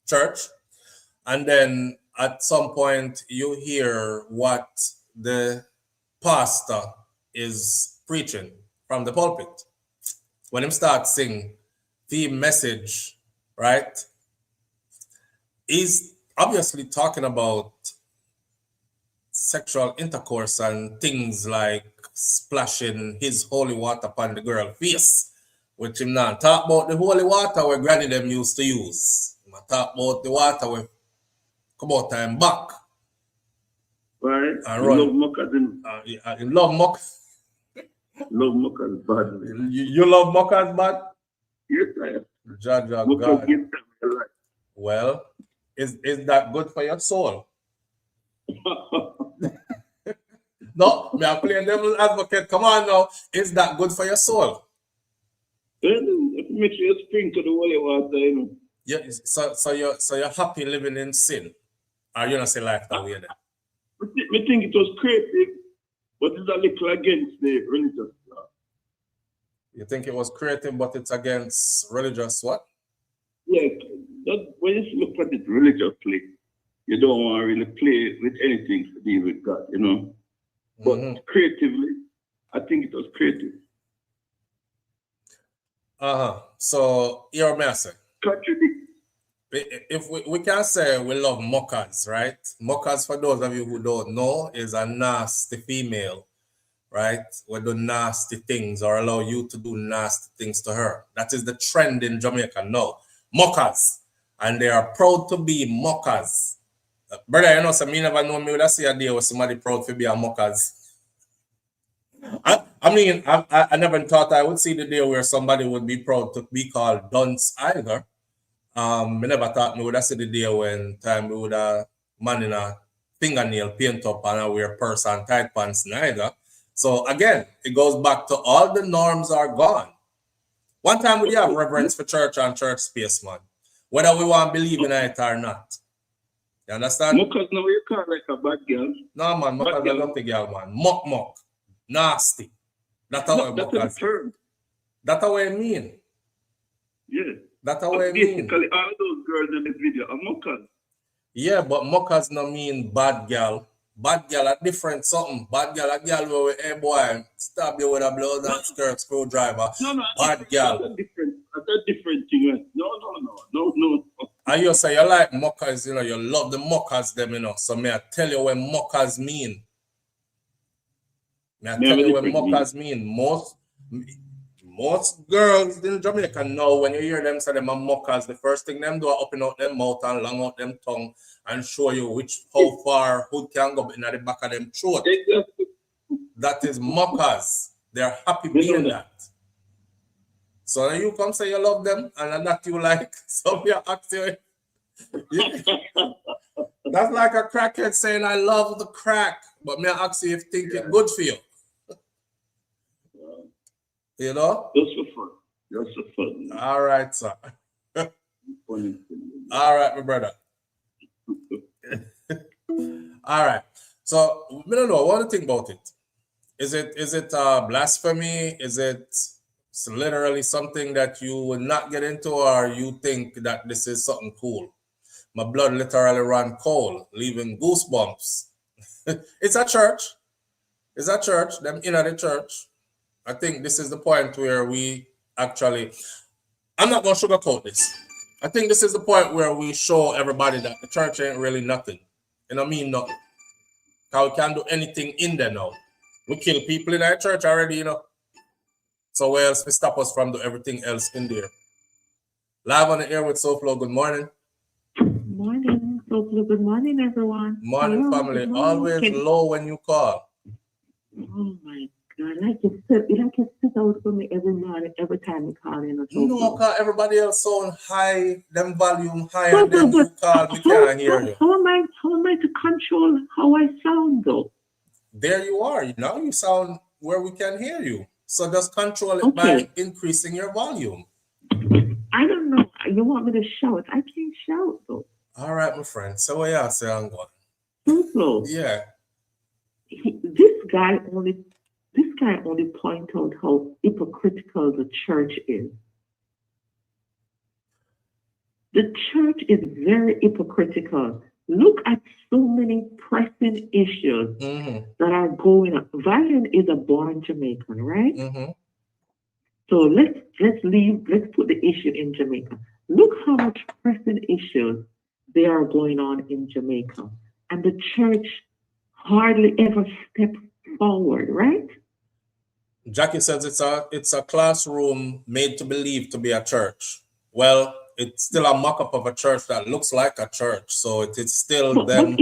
church, and then at some point you hear what the pastor is preaching from the pulpit. When him starts singing the message, right? He's obviously talking about sexual intercourse and things like splashing his holy water upon the girl's face, which him not talk about the holy water where granny them used to use. Him talk about the water where come out time back. Right? And run. Love mockers You love mock. love mockers bad. You love mockers bad? Yes, I am. Judge of Mockers God. get them alive. Well, is that good for your soul? No, me are playing devil's advocate. Come on now. Is that good for your soul? It makes you spring to the holy water, you know. Yeah, so you're happy living in sin. Or you not say life that way then? I think it was creative, but it's a little against the religious law. You think it was creative, but it's against religious what? Yeah, when you look at it religiously, you don't want to really play with anything to do with God, you know. But creatively, I think it was creative. So you're messing. Contradict. If we can say we love mockers, right? Mockers, for those of you who don't know, is a nasty female, right? We do nasty things or allow you to do nasty things to her. That is the trend in Jamaica now. Mockers. And they are proud to be mockers. Brother, you know, so me never know me would I see a day where somebody proud to be a mockers. I mean, I never thought I would see the day where somebody would be proud to be called dunce either. I never thought me would have see the day when time we would have man in a fingernail paint up and I wear purse and tight pants neither. So again, it goes back to all the norms are gone. One time we have reverence for church and church space, man. Whether we want to believe in it or not. You understand? Mockers now you call like a bad girl. No man, mockers are not the girl, man. Mock. Nasty. That's how mockers. That's how I mean. Yeah. That's how I mean. Basically, all those girls in the video are mockers. Yeah, but mockers no mean bad girl. Bad girl are different something. Bad girl a girl where we, hey boy, stab you with a blood and skirt screwdriver. No, bad girl. That's a different thing. No. And you say you like mockers, you know, you love the mockers them, you know. So may I tell you what mockers mean. May I tell you what mockers mean. Most girls in Jamaica know when you hear them say them are mockers, the first thing them do are open out them mouth and long out them tongue and show you how far hood can go in the back of them throat. That is mockers. They're happy being that. So now you come say you love them and that you like. So you ask you. That's like a crackhead saying I love the crack, but me ask you if you think it's good for you. You know? Just for fun. All right, sir. All right, my brother. All right. So, we don't know. What do you think about it? Is it blasphemy? Is it literally something that you would not get into, or you think that this is something cool? My blood literally ran cold, leaving goosebumps. It's a church. It's a church. Them in the church. I think this is the point where we actually, I'm not going to sugarcoat this. I think this is the point where we show everybody that the church ain't really nothing. You know what I mean? Nothing. Because we can't do anything in there now. We kill people in our church already, you know. So where else we stop us from doing everything else in there? Live on the air with SouFLo. Good morning. Morning, SouFLo. Good morning, everyone. Morning, Hello, family. good morning. Always low when you call. Oh my God, like you sit out for me every morning, every time you call in. No, because everybody else sound high, them volume high, and then you call, me can't hear you. How am I to control how I sound though? There you are. Now you sound where we can hear you. So just control it by increasing your volume. I don't know. You want me to shout? I can't shout though. All right, my friend. So what you say I'm going? SouFLo. Yeah. This guy only point out how hypocritical the church is. The church is very hypocritical. Look at so many pressing issues that are going on. Valiant is a born Jamaican, right? So let's put the issue in Jamaica. Look how much pressing issues there are going on in Jamaica. And the church hardly ever steps forward, right? Jackie says it's a classroom made to believe to be a church. Well, it's still a mock-up of a church that looks like a church. So it's still them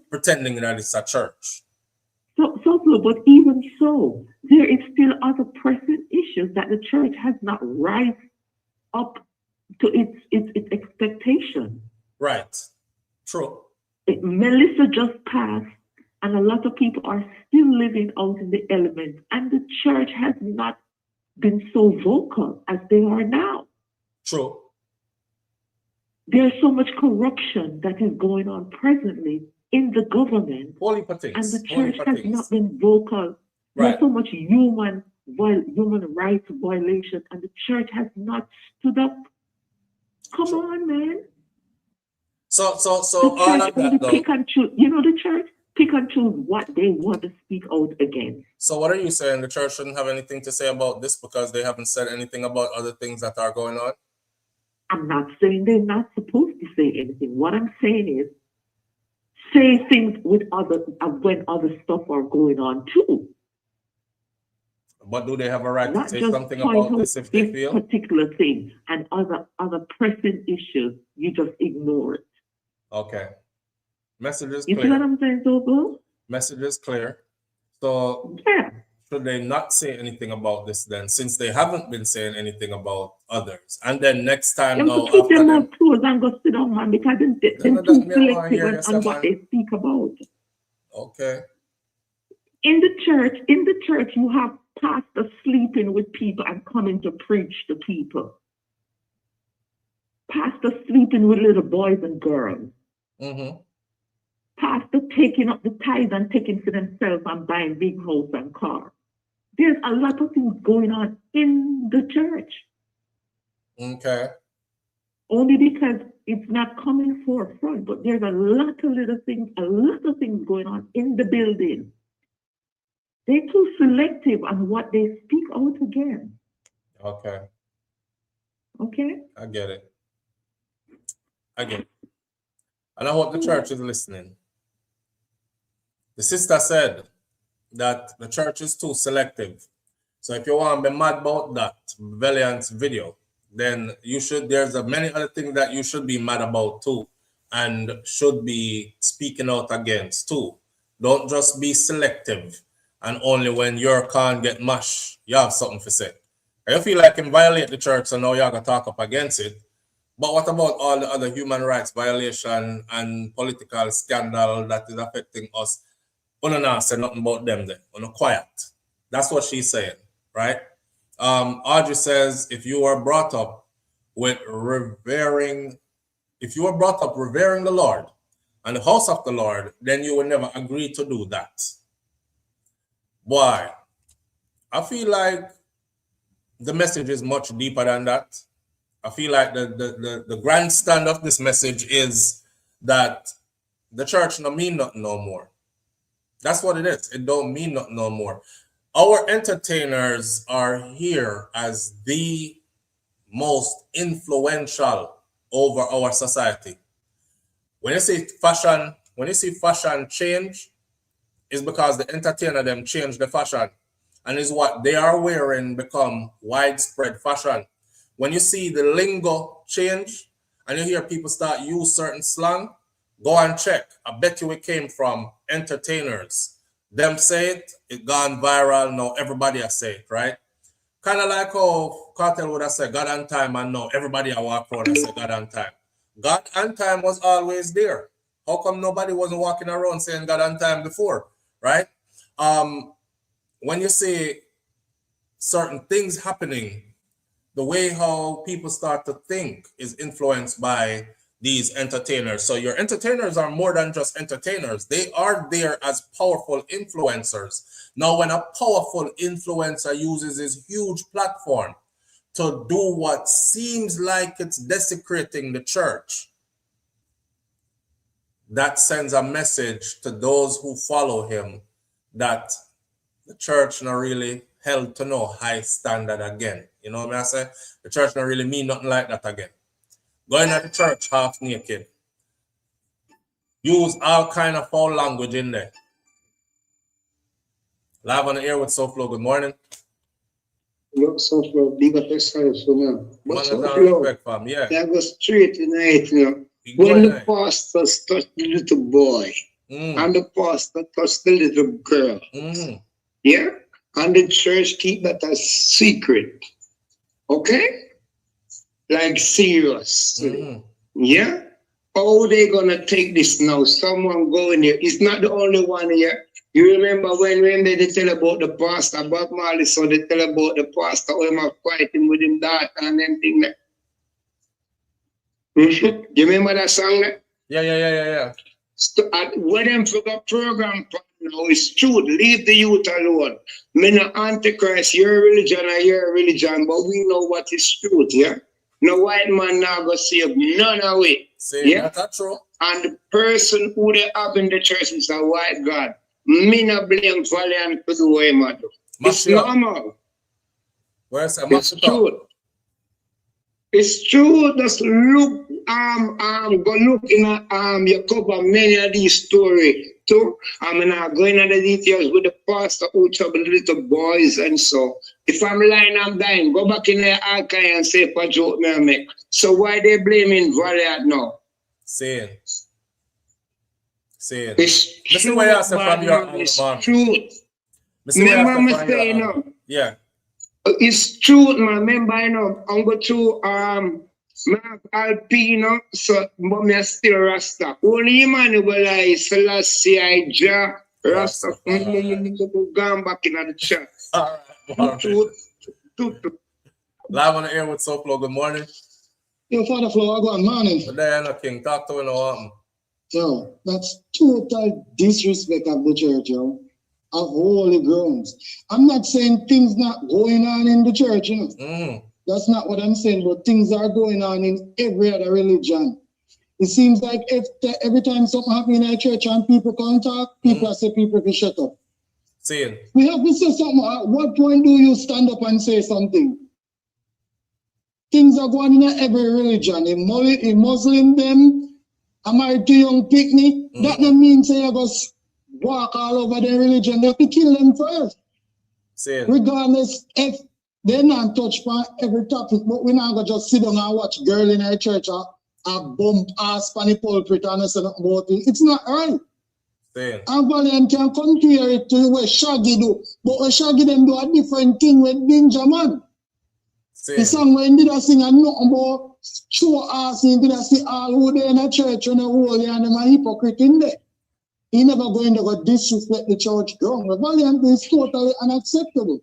pretending that it's a church. But even so, there is still other pressing issues that the church has not rise up to its expectation. Right. True. Melissa just passed, and a lot of people are still living out in the element, and the church has not been so vocal as they are now. True. There's so much corruption that is going on presently in the government, and the church has not been vocal. Right. There's so much human rights violation, and the church has not stood up. Come on, man. So all of that, though. Pick and choose. You know, the church pick and choose what they want to speak out against. So what are you saying? The church shouldn't have anything to say about this because they haven't said anything about other things that are going on? I'm not saying they're not supposed to say anything. What I'm saying is say things with when other stuff are going on too. But do they have a right Not to say just something point about out this if they feel? Particular thing and other pressing issues, you just ignore it. Okay. Message is You clear. see what I'm saying, SouFLo? Message is clear. So should they not say anything about this then, since they haven't been saying anything about others? And then next time You now have to keep after them them, up close and go sit down, man, because they're too selective on what they speak about. Okay. In the church, you have pastors sleeping with people and coming to preach to people. Pastors sleeping with little boys and girls. Pastor taking up the tithes and taking for themselves and buying big house and car. There's a lot of things going on in the church. Okay. Only because it's not coming forefront, but there's a lot of things going on in the building. They're too selective on what they speak out against. Okay. Okay? I get it. And I hope the church is listening. The sister said that the church is too selective. So if you want to be mad about that Valiant video, then there's many other things that you should be mad about too and should be speaking out against too. Don't just be selective and only when your can't get mashed, you have something to say. I feel like you can violate the church, so now you're going to talk up against it. But what about all the other human rights violation and political scandal that is affecting us? We're not saying nothing about them then. We're not quiet. That's what she's saying, right? Audrey says, if you were brought up revering the Lord and the house of the Lord, then you will never agree to do that. Why? I feel like the message is much deeper than that. I feel like the grandstand of this message is that the church don't mean nothing no more. That's what it is. It don't mean nothing no more. Our entertainers are here as the most influential over our society. When you see fashion change, it's because the entertainer them change the fashion. And is what they are wearing become widespread fashion. When you see the lingo change and you hear people start use certain slang, go and check. I bet you it came from entertainers. Them say it gone viral, now everybody has say it, right? Kind of like how Cartel would have said God on time, and now everybody I walk around and say God on time. God on time was always there. How come nobody wasn't walking around saying God on time before, right? When you see certain things happening, the way how people start to think is influenced by these entertainers. So your entertainers are more than just entertainers. They are there as powerful influencers. Now, when a powerful influencer uses his huge platform to do what seems like it's desecrating the church, that sends a message to those who follow him that the church not really held to no high standard again. You know what I say? The church not really mean nothing like that again. Going at the church half naked. Use all kind of foul language in there. Live on the air with SouFLo. Good morning. Look, SouFLo, big up yourself, so now. But SouFLo, yeah. I go straight tonight, you know. When the pastors touch the little boy, and the pastor touch the little girl, yeah, and the church keep that a secret, okay? Like seriously, yeah. How they gonna take this now? Someone going here. It's not the only one here. You remember when they tell about the pastor, Bob Marley, so they tell about the pastor, who am fighting with him that and then thing that. You remember that song? Yeah. When them for the program now, it's true. Leave the youth alone. Me no antichrist, your religion or your religion, but we know what is truth, yeah? No white man now go save none of it. Yeah? That's true. And the person who they have in the church is a white God. Me no blame Valiant for the way man do. It's normal. Where's it's true. It's true. Just look, go look in you cover many of these stories too. I'm not going into the details with the pastor who trouble little boys and so. If I'm lying, I'm dying. Go back in the archive and say for joke me make. So why they blaming Valiant now? Saying. It's true, what you say from your it's true. Remember me saying now. Yeah. It's true, man. Remember, you know, I'm going to Alpino, so but me still Rasta. Only Emmanuel I Selassie I Ja Rasta gone back in the chat. Live on the air with SouFLo. Good morning. Yo, Father Flo, good morning. But there no king. Talk to me now. Yo, that's total disrespect of the church, yo. Of holy grounds. I'm not saying things not going on in the church, you know. That's not what I'm saying, but things are going on in every other religion. It seems like every time something happens in a church and people come talk, people say people can shut up. Saying. We have to say something. At what point do you stand up and say something? Things are going on in every religion. In Muslim, them, I'm married to young picnic. That don't mean say you go walk all over their religion. They have to kill them first. Regardless if they're not touched on every topic, but we're not going to just sit down and watch girl in a church or bump ass on the pulpit and say nothing about it. It's not right. And Valiant can compare it to what Shaggy do, but what Shaggy them do a different thing with Ninja Man. The song when he did a sing and nothing about show ass, he did a see all who they in a church and a holy and them a hypocrite in there. He never going to go disrespect the church ground. The Valiant is totally unacceptable.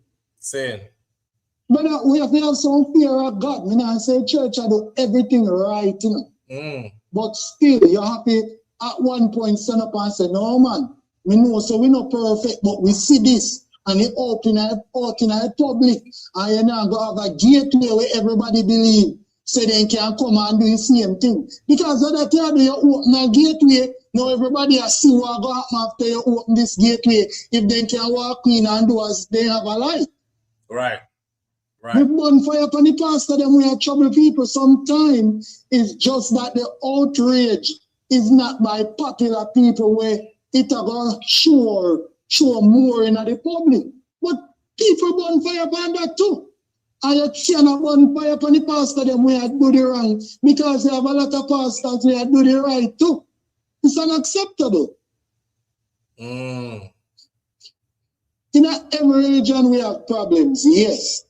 But we have to have some fear of God. I mean, I say church I do everything right, you know. But still, you happy at one point stand up and say, no man, we know so we're not perfect, but we see this and it out in a public and you now go have a gateway where everybody believe so they can come and do the same thing. Because at that time you open a gateway, now everybody has see what go happen after you open this gateway. If they can walk in and do as they have a light. Right. The bonfire upon the pastor, them we have trouble people. Sometimes it's just that the outrage is not by popular people where it are going to show more in the public. But people bonfire upon that too. And you cannot burn fire upon the pastor them we had do the wrong because you have a lot of pastors we had do the right too. It's unacceptable. In every religion we have problems, yes.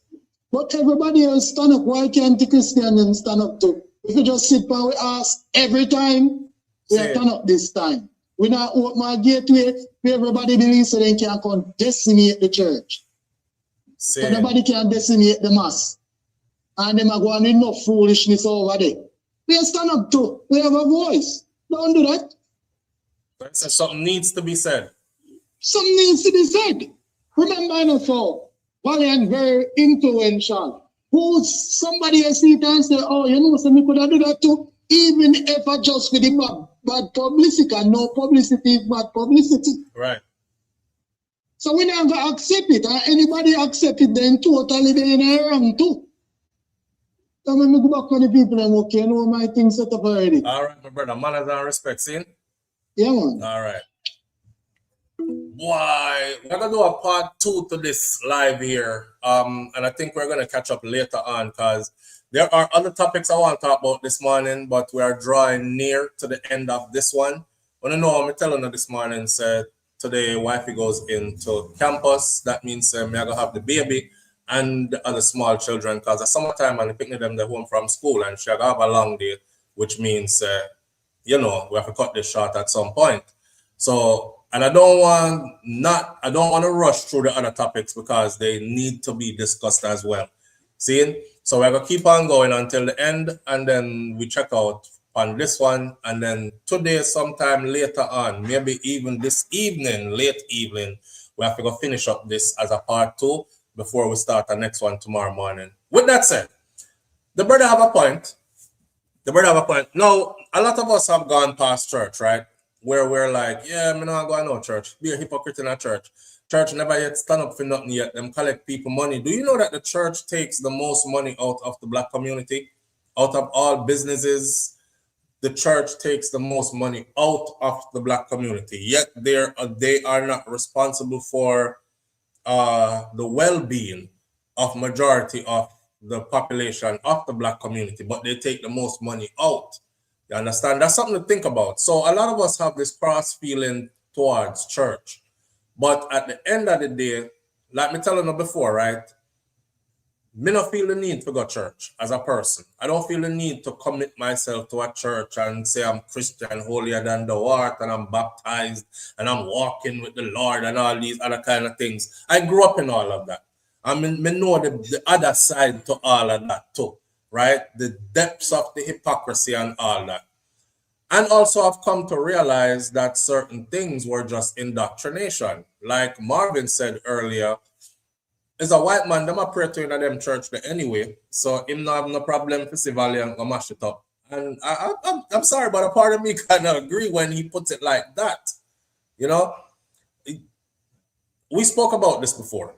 But everybody else stand up. Why can't the Christian stand up too? If you just sit by we ask every time, we are turn up this time. We not open our gateway where everybody believes so they can come decimate the church. So nobody can decimate the mass. And them are going enough foolishness over there. We are stand up too. We have a voice. Don't do that. So something needs to be said. Something needs to be said. Remember so Valiant very influential. Who somebody else see it and say, oh, you know, so we could have do that too. Even if I just for the bad publicity and no publicity is bad publicity. Right. So we not gonna accept it. And anybody accept it, then totally they in wrong too. So when we go back on the people, I'm okay, you know my things set up already. All right, my brother. Manners and respect, see? Yeah, man. All right. Why we're gonna do a part 2 to this live here. And I think we're gonna catch up later on because there are other topics I want to talk about this morning, but we are drawing near to the end of this one. Wanna know I'm telling her this morning said today wifey goes into campus. That means me I gonna have the baby and the other small children because it's summertime and picking them home from school and she gonna have a long day, which means you know we have to cut this short at some point. So and I don't want to rush through the other topics because they need to be discussed as well. See? So we're gonna keep on going until the end and then we check out on this one and then today sometime later on, maybe even this evening, late evening, we have to go finish up this as a part 2 before we start the next one tomorrow morning. With that said, the brother have a point. Now, a lot of us have gone past church, right? Where we're like, yeah, I'm not going to no church. Be a hypocrite in a church. Church never yet stand up for nothing yet. Them collect people money. Do you know that the church takes the most money out of the black community? Out of all businesses, the church takes the most money out of the black community. Yet they are not responsible for the well-being of majority of the population of the black community, but they take the most money out. You understand? That's something to think about. So a lot of us have this cross feeling towards church. But at the end of the day, like me telling you before, right? Me not feel the need to go to church as a person. I don't feel the need to commit myself to a church and say I'm Christian, holier than the earth, and I'm baptized, and I'm walking with the Lord and all these other kind of things. I grew up in all of that. I mean, me know the other side to all of that too. Right? The depths of the hypocrisy and all that. And also I've come to realize that certain things were just indoctrination. Like Marvin said earlier, is a white man, them a pray to in them church there anyway. So him not have no problem to see Valiant go mash it up. And I'm sorry, but a part of me kind of agree when he puts it like that. You know? We spoke about this before.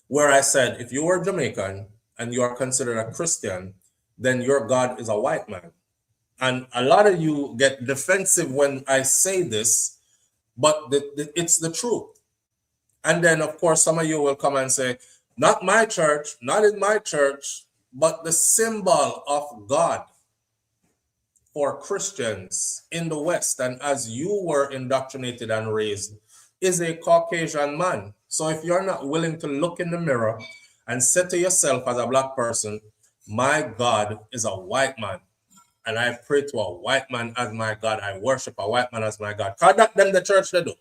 Where I said, if you were Jamaican, and you are considered a Christian, then your God is a white man. And a lot of you get defensive when I say this, but it's the truth. And then, of course, some of you will come and say, not my church, not in my church, but the symbol of God for Christians in the West, and as you were indoctrinated and raised, is a Caucasian man. So if you're not willing to look in the mirror and say to yourself as a black person, my God is a white man. And I pray to a white man as my God. I worship a white man as my God. Because that them the church they do.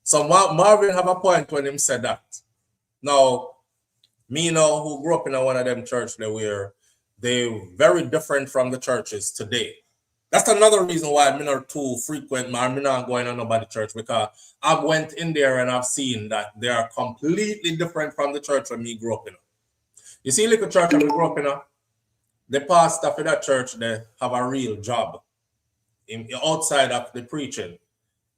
So Marvin have a point when him said that. Now, me now who grew up in one of them church where they're very different from the churches today. That's another reason why I'm not too frequent. I'm not going on nobody church because I went in there and I've seen that they are completely different from the church when me grew up in. You see, little church that we grew up in, the pastor for that church, they have a real job outside of the preaching.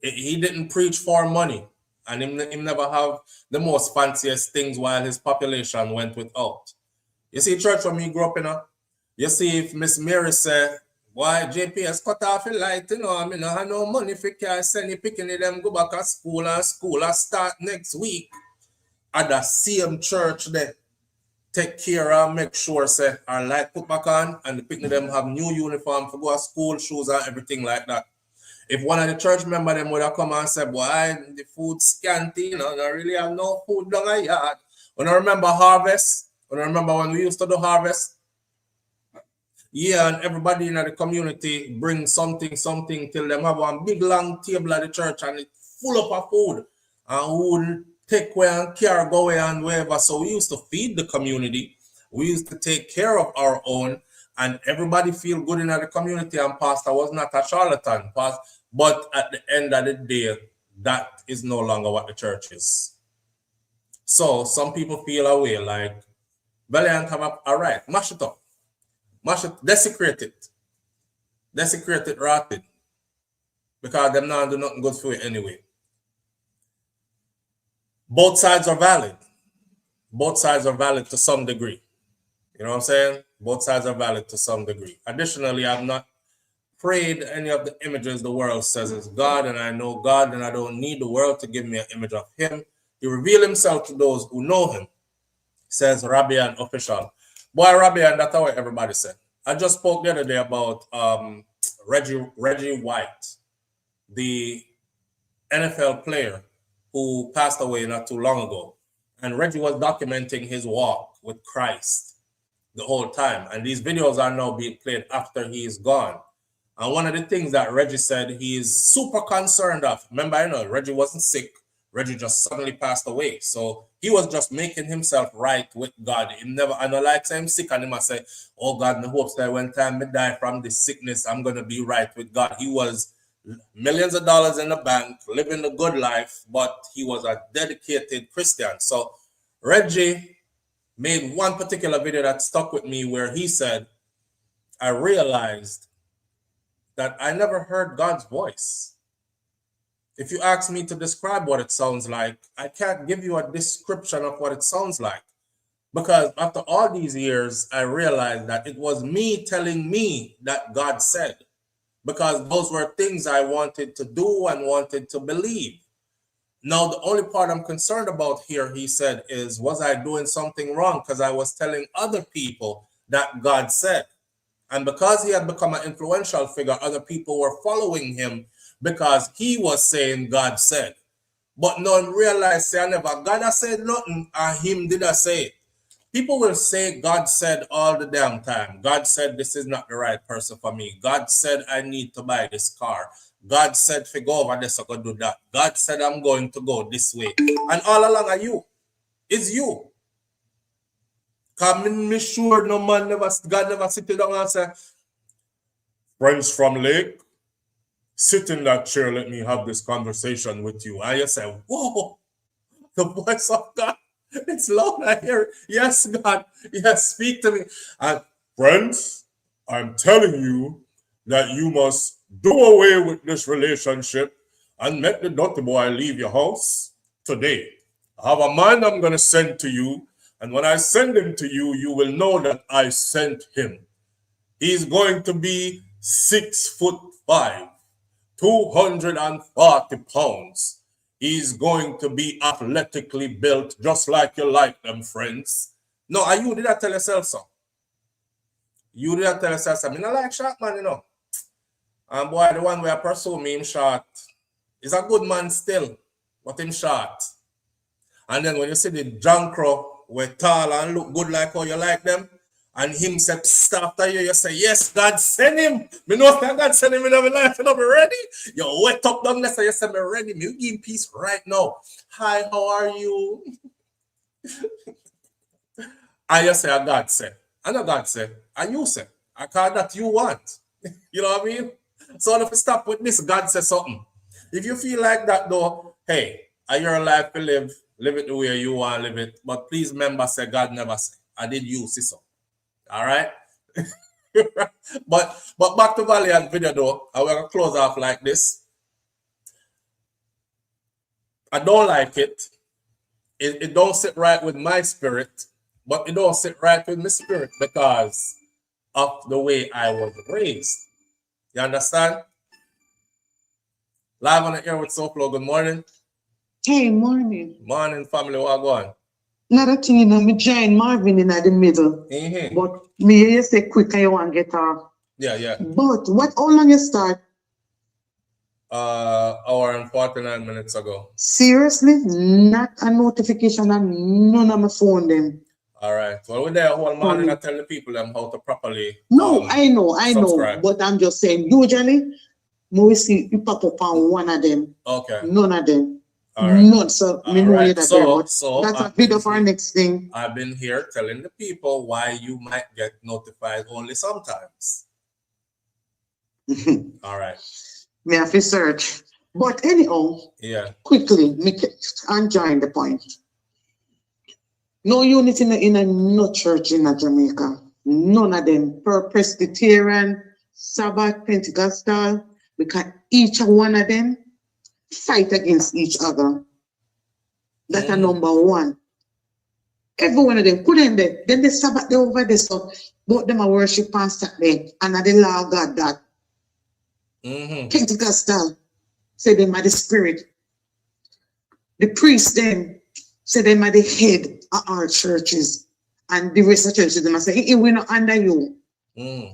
He didn't preach for money, and him never have the most fanciest things while his population went without. You see, church when me grew up in, you see if Miss Mary say, why JPS cut off the light, you know, I mean, I have no money if you can send you picking them go back to school and start next week at the same church there. take care and make sure say our light put back on and the picnic them have new uniform for go to school, shoes and everything like that. If one of the church member them would have come and said, boy, the food scanty, you know, I really have no food down the yard. When I remember harvest, when I remember when we used to do harvest, yeah, and everybody in the community bring something till them have one big long table at the church and it's full up of food. And who would take away and care, go away and wherever. So we used to feed the community. We used to take care of our own and everybody feel good in the community, and pastor was not a charlatan. But at the end of the day, that is no longer what the church is. So some people feel away like, Valiant have a right, mash it up. Mash it, desecrate it. Desecrate it, rot it. Because them not do nothing good for it anyway. Both sides are valid. Both sides are valid to some degree. You know what I'm saying? Both sides are valid to some degree. Additionally, I've not prayed any of the images the world says is God, and I know God, and I don't need the world to give me an image of him. He revealed himself to those who know him, says Rabian official. Boy, Rabian, that's what everybody said. I just spoke the other day about Reggie White, the NFL player who passed away not too long ago. And Reggie was documenting his walk with Christ the whole time. And these videos are now being played after he is gone. And one of the things that Reggie said he is super concerned of. Remember, I know Reggie wasn't sick. Reggie just suddenly passed away. So he was just making himself right with God. He never, I know, like I'm sick and he must say, oh God, I hope that when time I die from this sickness, I'm going to be right with God. He was millions of dollars in the bank, living a good life, but he was a dedicated Christian. So Reggie made one particular video that stuck with me where he said, I realized that I never heard God's voice. If you ask me to describe what it sounds like, I can't give you a description of what it sounds like. Because after all these years, I realized that it was me telling me that God said. Because those were things I wanted to do and wanted to believe. Now, the only part I'm concerned about here, he said, is was I doing something wrong? Because I was telling other people that God said. And because he had become an influential figure, other people were following him because he was saying God said. But none realized, say, I never, God has said nothing, and him did I say it. People will say God said all the damn time. God said this is not the right person for me. God said I need to buy this car. God said if I go over this, I could do that. God said I'm going to go this way. And all along are you. It's you. Because me sure no man God never sit down and say, friends from Lake, sit in that chair, let me have this conversation with you. And you say, whoa, the voice of God. It's loud, I hear it. Yes, God. Yes, speak to me. And friends, I'm telling you that you must do away with this relationship and let the dirty boy leave your house today. I have a man I'm going to send to you. And when I send him to you, you will know that I sent him. He's going to be 6'5", 240 pounds. He's going to be athletically built, just like you like them, friends. No, you did not tell yourself so. You did not tell yourself so. I mean, I like short man, you know. And boy, the one where I pursue me, him short. He's a good man still, but him short. And then when you see the John Crow, where tall and look good like how you like them, and him said, after you say, yes, God send him. Me know that God send him in my life, and I'm ready. You wet up down there, so you say, me ready. Me give him peace right now. Hi, how are you? And you say, God said. And God said, and you say, I call that you want. You know what I mean? So if you stop with this, God says something. If you feel like that though, hey, your life to live it the way you want to live it. But please remember, say God never said. I did you see so. All right. but back to Valiant video though. I will close off like this. I don't like it. It don't sit right with my spirit, but it don't sit right with my spirit because of the way I was raised. You understand? Live on the air with SouFLo. Good morning. Hey, morning. Morning, family. What going? Another thing, you know, me join Marvin in the middle. But me you say quick and you want to get off. Yeah. But how long you start? Hour and 49 minutes ago. Seriously? Not a notification and none of my phone them. All right. Well, we're there whole morning I tell the people them how to properly No, I know. subscribe. But I'm just saying, usually, we see you pop up on one of them. Okay. None of them. All right. None, so me know you that there, but So that's a bit of our next thing. I've been here telling the people why you might get notified only sometimes. All right. Me have to search. But anyhow, quickly, me and join the point. No unity in a no church in Jamaica. None of them. Per Presbyterian, Sabbath, Pentecostal, because each one of them fight against each other. That's a number one. Every one of them couldn't they? Then the Sabbath they over there, so both them are worship on Saturday, and the law of God that. Pentecostal say them are the spirit. The priests then say them are the head of our churches, and the rest of churches them say, hey, we're not under you.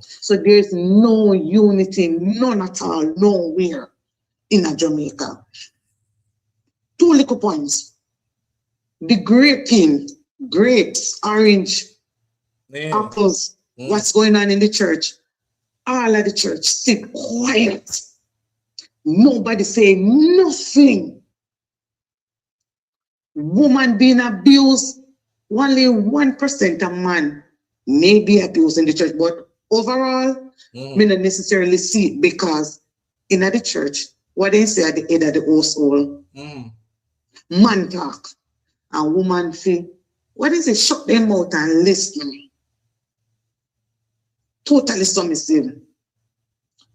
So there's no unity, none at all, nowhere in Jamaica. Two little points. The grapes, orange, apples, what's going on in the church? All of the church sit quiet. Nobody say nothing. Woman being abused, only 1% of man may be abused in the church, but overall, me not necessarily see it because in the church, what they say at the head of the household, man talk, and woman feel, what is it? Shut them out and listen. Totally submissive,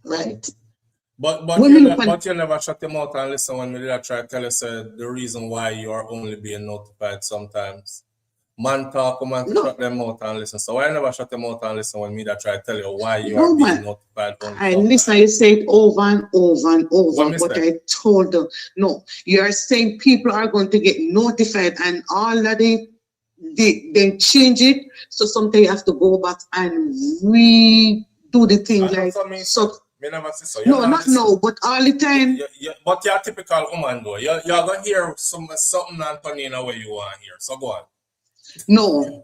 right? But you never shut them out and listen when we did try to tell us the reason why you are only being notified sometimes. Man talk, man shut them out and listen. So I never shut them out and listen when me that try to tell you why you are being notified only I listen, you say it over and over and over, but I told them, no, you are saying people are going to get notified and all of they change it, so sometimes you have to go back and redo the thing like so. No, not now, but all the time. But you're a typical woman though. You're gonna hear something Antonina where you want to hear. So go on. No.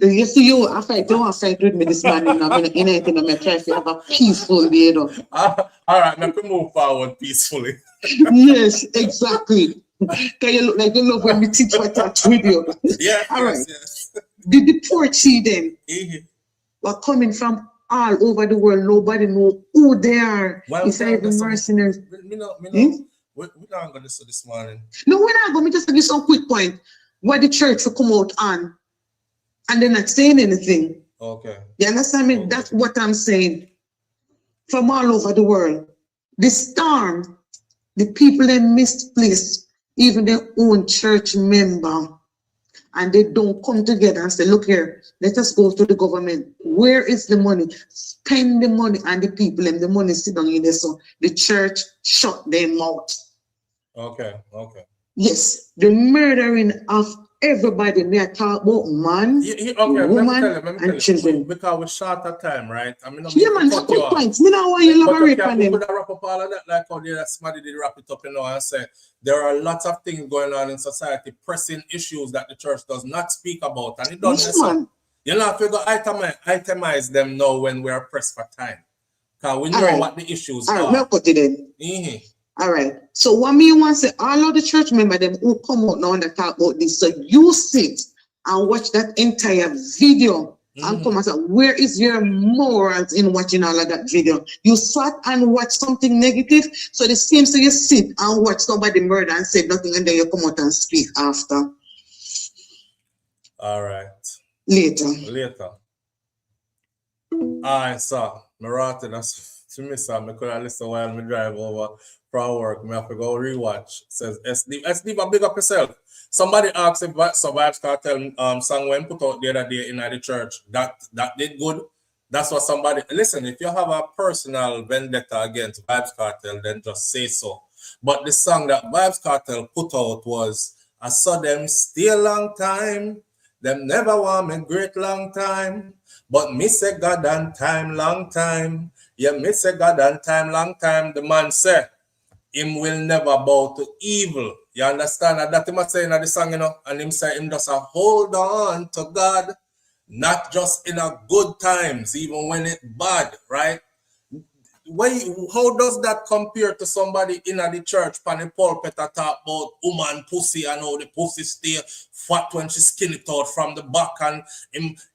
You see, you want to fight with me this morning. I'm trying to have a peaceful day. All right, let me move forward peacefully. Yes, exactly. Can you look like you love when we teach what that with you? Yeah, all right. Yes. The poor children were coming from all over the world. Nobody know who they are. It's even mercenaries. We're not going to do this morning. No, we're not going to just give some quick point where the church will come out on and they're not saying anything. Okay. You understand me? Okay. That's what I'm saying. From all over the world. The storm, the people in misplaced, even their own church member, and they don't come together and say, look here, let us go to the government. Where is the money? Spend the money on the people and the money sit down in there. So the church shut them out. Okay. Yes, the murdering of everybody. They are talking about man, woman, and children. Because we're short of time, right? I mean, man, that's good points. Me now want you elaborate on them. We could wrap up all of that like how somebody did wrap it up, and say there are lots of things going on in society, pressing issues that the church does not speak about, and it doesn't. You know, if you go itemize them now when we are pressed for time, because we know what the issues are. We'll put it in. All right. So what me want to say, all of the church members them who come out now and talk about this. So you sit and watch that entire video and come and say, where is your morals in watching all of that video? You sat and watch something negative. So the same so you sit and watch somebody murder and say nothing and then you come out and speak after. All right. Later. All right, so Marati, that's to me, sir. I could have listened while I drive over for work. I have to go rewatch. Says SD, big up yourself. Somebody asked if Vibes Cartel song when put out the other day in the church that did good. That's what somebody listen. If you have a personal vendetta against Vibes Cartel, then just say so. But the song that Vibes Cartel put out was I saw them stay a long time. Them never want me great long time. But me say God and time long time. Yeah, me say God and time long time. The man said, him will never bow to evil. You understand? And that him was saying in the song, you know, and him say him just a hold on to God, not just in a good times, even when it's bad, right? How does that compare to somebody in the church, pan the pulpit, that talk about woman pussy and how the pussy stay fat when she skin it out from the back, and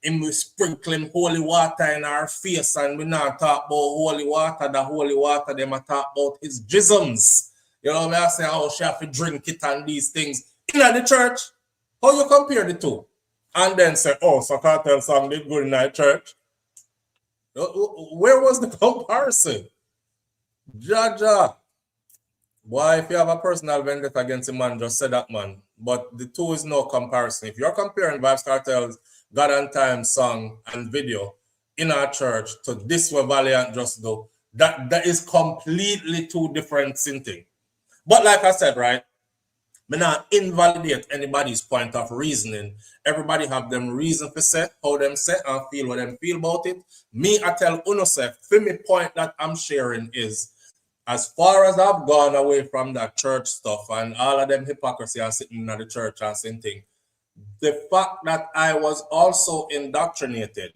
him will sprinkle him holy water in her face, and we not talk about holy water, the holy water, them talk about his jisms. You know what I say? How she have to drink it and these things. In the church, how you compare the two? And then say, oh, so cartel song did good in the church. Where was the comparison? Jaja. Why, if you have a personal vendetta against a man, just say that, man. But the two is no comparison. If you're comparing Vybz Kartel's God and Time song and video in our church to this what Valiant just do, that is completely two different things. But like I said, right, me not invalidate anybody's point of reasoning. Everybody have them reason for say, how them say and feel what them feel about it. Me, I tell uno say, for me point that I'm sharing is, as far as I've gone away from that church stuff and all of them hypocrisy and sitting in the church and same thing, the fact that I was also indoctrinated.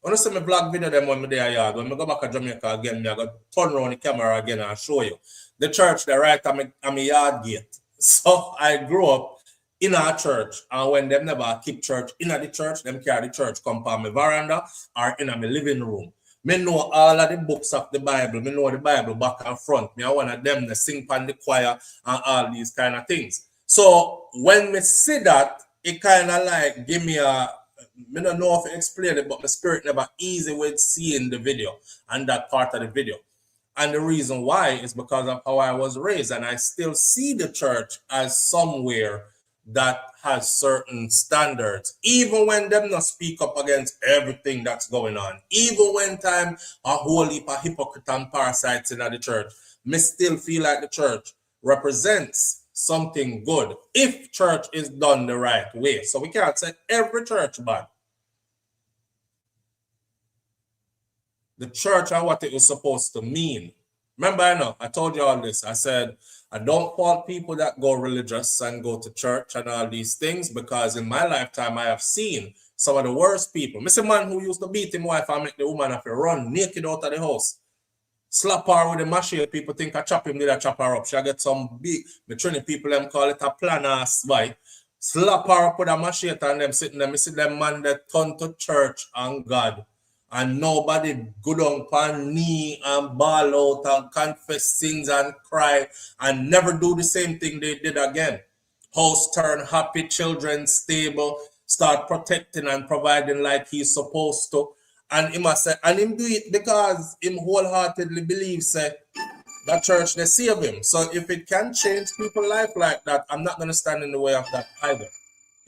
When I see my vlog video them when me there yard, when I go back to Jamaica again, me I go turn around the camera again and show you. The church they right at my yard gate. So I grew up in a church, and when them never keep church in the church, them carry the church come on my veranda or in my living room. Me know all of the books of the Bible. Me know the Bible back and front. Me are one of them that sing pan the choir and all these kind of things. So when me see that, it kind of like give me a, me don't know if I explain it, but my spirit never easy with seeing the video and that part of the video. And the reason why is because of how I was raised, and I still see the church as somewhere that has certain standards, even when them not speak up against everything that's going on, even when time a whole heap of hypocrite and parasites in the church, me still feel like the church represents something good if church is done the right way. So we can't say every church bad. The church and what it is supposed to mean. Remember, I told you all this. I said, I don't fault people that go religious and go to church and all these things, because in my lifetime, I have seen some of the worst people. Mr. Man who used to beat his wife and make the woman have to run naked out of the house. Slap her with a machete. People think I chop him, did I chop her up? She get some big, the Trinity people, them call it a plan ass boy. Slap her up with a machete and them sitting there. I see them man that turn to church and God. And nobody go down on knee and bawl out and confess sins and cry and never do the same thing they did again. House turn happy, children stable, start protecting and providing like he's supposed to. And him say, and him do it because him wholeheartedly believes that church they save him. So if it can change people's life like that, I'm not going to stand in the way of that either.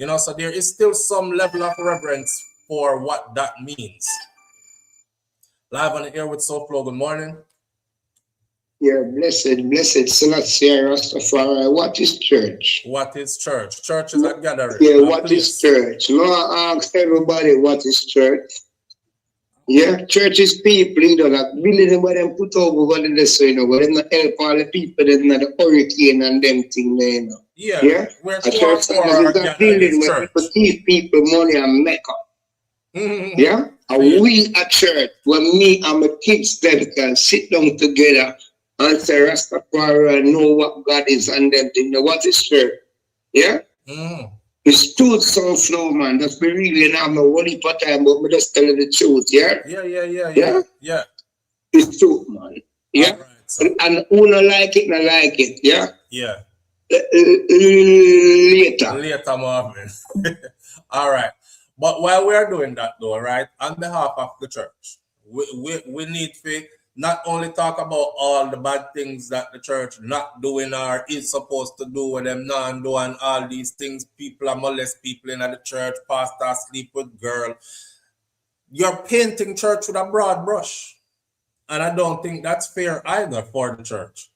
You know, so there is still some level of reverence for what that means. Live on the air with SouFLo. Good morning. Yeah, blessed Selassie Rastafari. What is church? What is church? Church is a gathering. Yeah, what is church? No, I ask everybody what is church. Yeah, church is people, you know, that building where them put over what they say, you know, where them not help all the people that in the hurricane and them thing there, you know. Yeah. A church is a building where people give people money and make up. Yeah? And we at church, when me and my kids them can sit down together and say Rastafari and know what God is and them thing. Now what is church? Yeah? It's truth, SouFLo, man. That's me really not my worry for time, but me just telling the truth, yeah? Yeah. It's truth, man. Yeah? Right, so. And who not like it, yeah? Yeah. Later, Marvin. All right. But while we're doing that, though, right, on behalf of the church, we need to not only talk about all the bad things that the church not doing or is supposed to do with them not doing all these things. People are molest people in the church, pastor sleep with girl. You're painting church with a broad brush. And I don't think that's fair either for the church.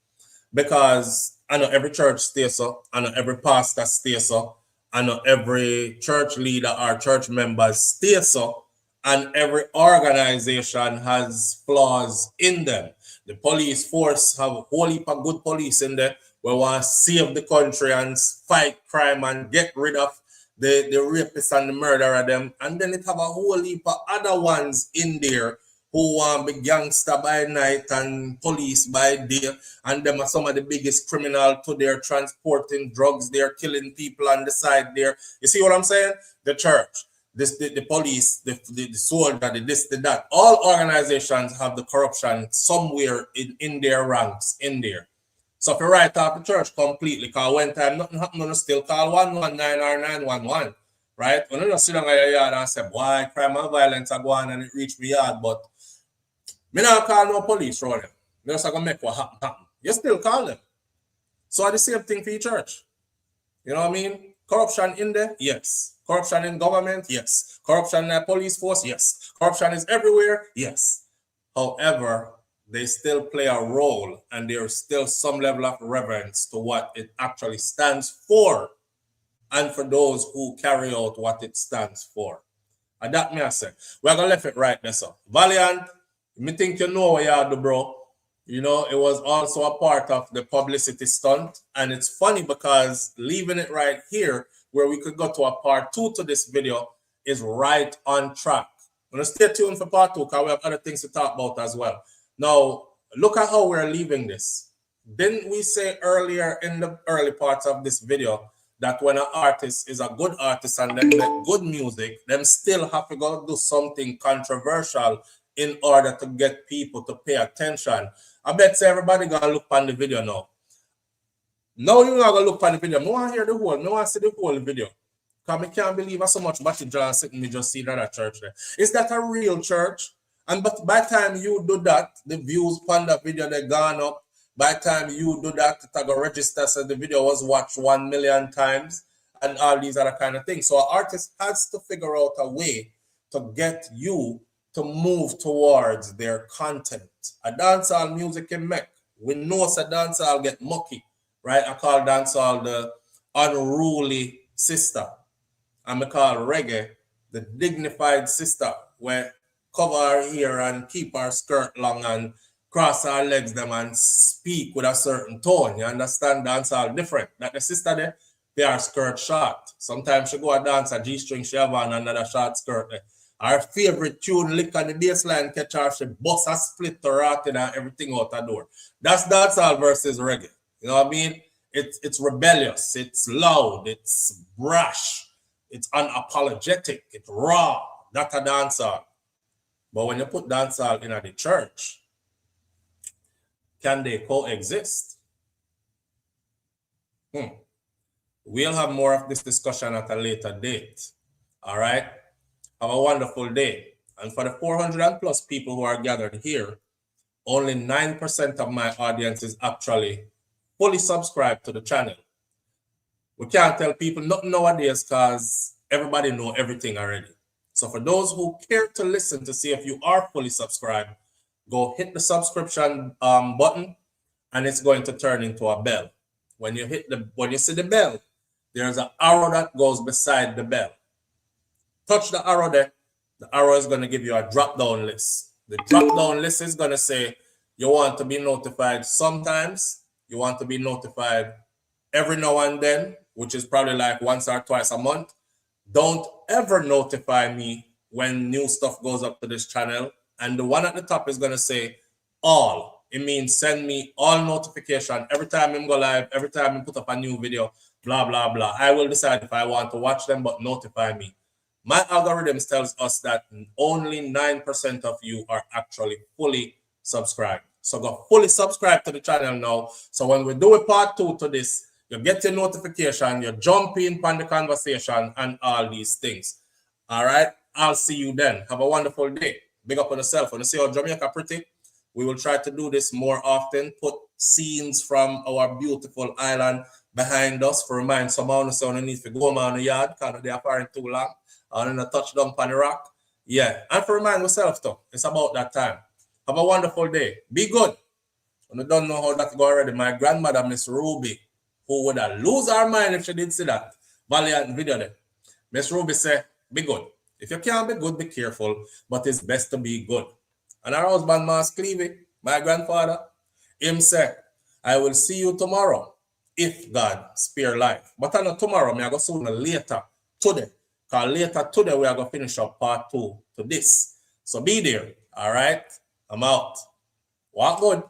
Because I know every church stays so. I know every pastor stays so. I know every church leader or church members stay so. And every organization has flaws in them. The police force have a whole heap of good police in there. We want to save the country and fight crime and get rid of the rapists and the murderer of them. And then it have a whole heap of other ones in there who want to be gangster by night and police by day. And them are some of the biggest criminals to their transporting drugs. They're killing people on the side there. You see what I'm saying? The church, the police, the soldier, the this, the that. All organizations have the corruption somewhere in their ranks, in there. So if you write off the church completely, because one time nothing happened, you still call 119 or 911, right? When you just sit down in your yard and say, boy, crime and violence are going and it reached me yard, but me not call no police around them. They're just going to make what happen. You still call them. So it's the same thing for your church. You know what I mean? Corruption in there? Yes. Corruption in government? Yes. Corruption in the police force? Yes. Corruption is everywhere? Yes. However, they still play a role and there's still some level of reverence to what it actually stands for and for those who carry out what it stands for. And that me I say, we're going to leave it right there, so. Valiant, me think you know what you do, bro. You know, it was also a part of the publicity stunt. And it's funny because leaving it right here, where we could go to a part 2 to this video, is right on track. I'm going to stay tuned for part 2 because we have other things to talk about as well. Now, look at how we're leaving this. Didn't we say earlier in the early parts of this video that when an artist is a good artist and they make good music, them still have to go do something controversial in order to get people to pay attention? I bet everybody gonna look on the video now. Now you're not gonna look on the video. I want to hear the whole, I want to see the whole video. Because I can't believe how so much Batty John sitting me just see that church there. Is that a real church? And but by the time you do that, the views on the video they gone up. By the time you do that, it go register so the video was watched 1 million times and all these other kind of things. So an artist has to figure out a way to get you to move towards their content. A dancehall music can make. We know a dancehall get mucky, right? I call dancehall the unruly sister. And I call reggae the dignified sister, where cover her hair and keep her skirt long and cross her legs them and speak with a certain tone. You understand? Dancehall different. Like the sister there, they are skirt short. Sometimes she go a dance a G-string, she have on another short skirt there. Her favorite tune, lick on the baseline, catch her, she bust a split to rotten and everything out the door. That's dancehall versus reggae. You know what I mean? It's rebellious, it's loud, it's brash, it's unapologetic, it's raw. That's a dancehall. But when you put dancehall in the church, can they coexist? We'll have more of this discussion at a later date. All right? Have a wonderful day. And for the 400 and plus people who are gathered here, only 9% of my audience is actually fully subscribed to the channel. We can't tell people nothing nowadays because everybody know everything already. So for those who care to listen to see if you are fully subscribed, go hit the subscription button and it's going to turn into a bell. When you see the bell, there's an arrow that goes beside the bell. Touch the arrow there. The arrow is going to give you a drop-down list. The drop-down list is going to say you want to be notified sometimes. You want to be notified every now and then, which is probably like once or twice a month. Don't ever notify me when new stuff goes up to this channel. And the one at the top is going to say all. It means send me all notification every time I go live, every time I put up a new video, blah, blah, blah. I will decide if I want to watch them, but notify me. My algorithms tells us that only 9% of you are actually fully subscribed. So go fully subscribe to the channel now. So when we do a part 2 to this, you get your notification, you jump in on the conversation and all these things. All right? I'll see you then. Have a wonderful day. Big up on yourself. When you see how Jamaica pretty, we will try to do this more often. Put scenes from our beautiful island behind us for remind someone so I need to go on the yard because they are far too long. And then a touchdown on the rock. Yeah. And for remind myself too. It's about that time. Have a wonderful day. Be good. And I don't know how that go already. My grandmother, Miss Ruby, who would have lose her mind if she did see that Valiant video there. Miss Ruby said, be good. If you can't be good, be careful, but it's best to be good. And her husband, Mas Clevey, my grandfather, him said, I will see you tomorrow if God spare life. But I know tomorrow, I go sooner later today. Because later today, we are going to finish up part 2 to this. So be there. All right? I'm out. Walk good.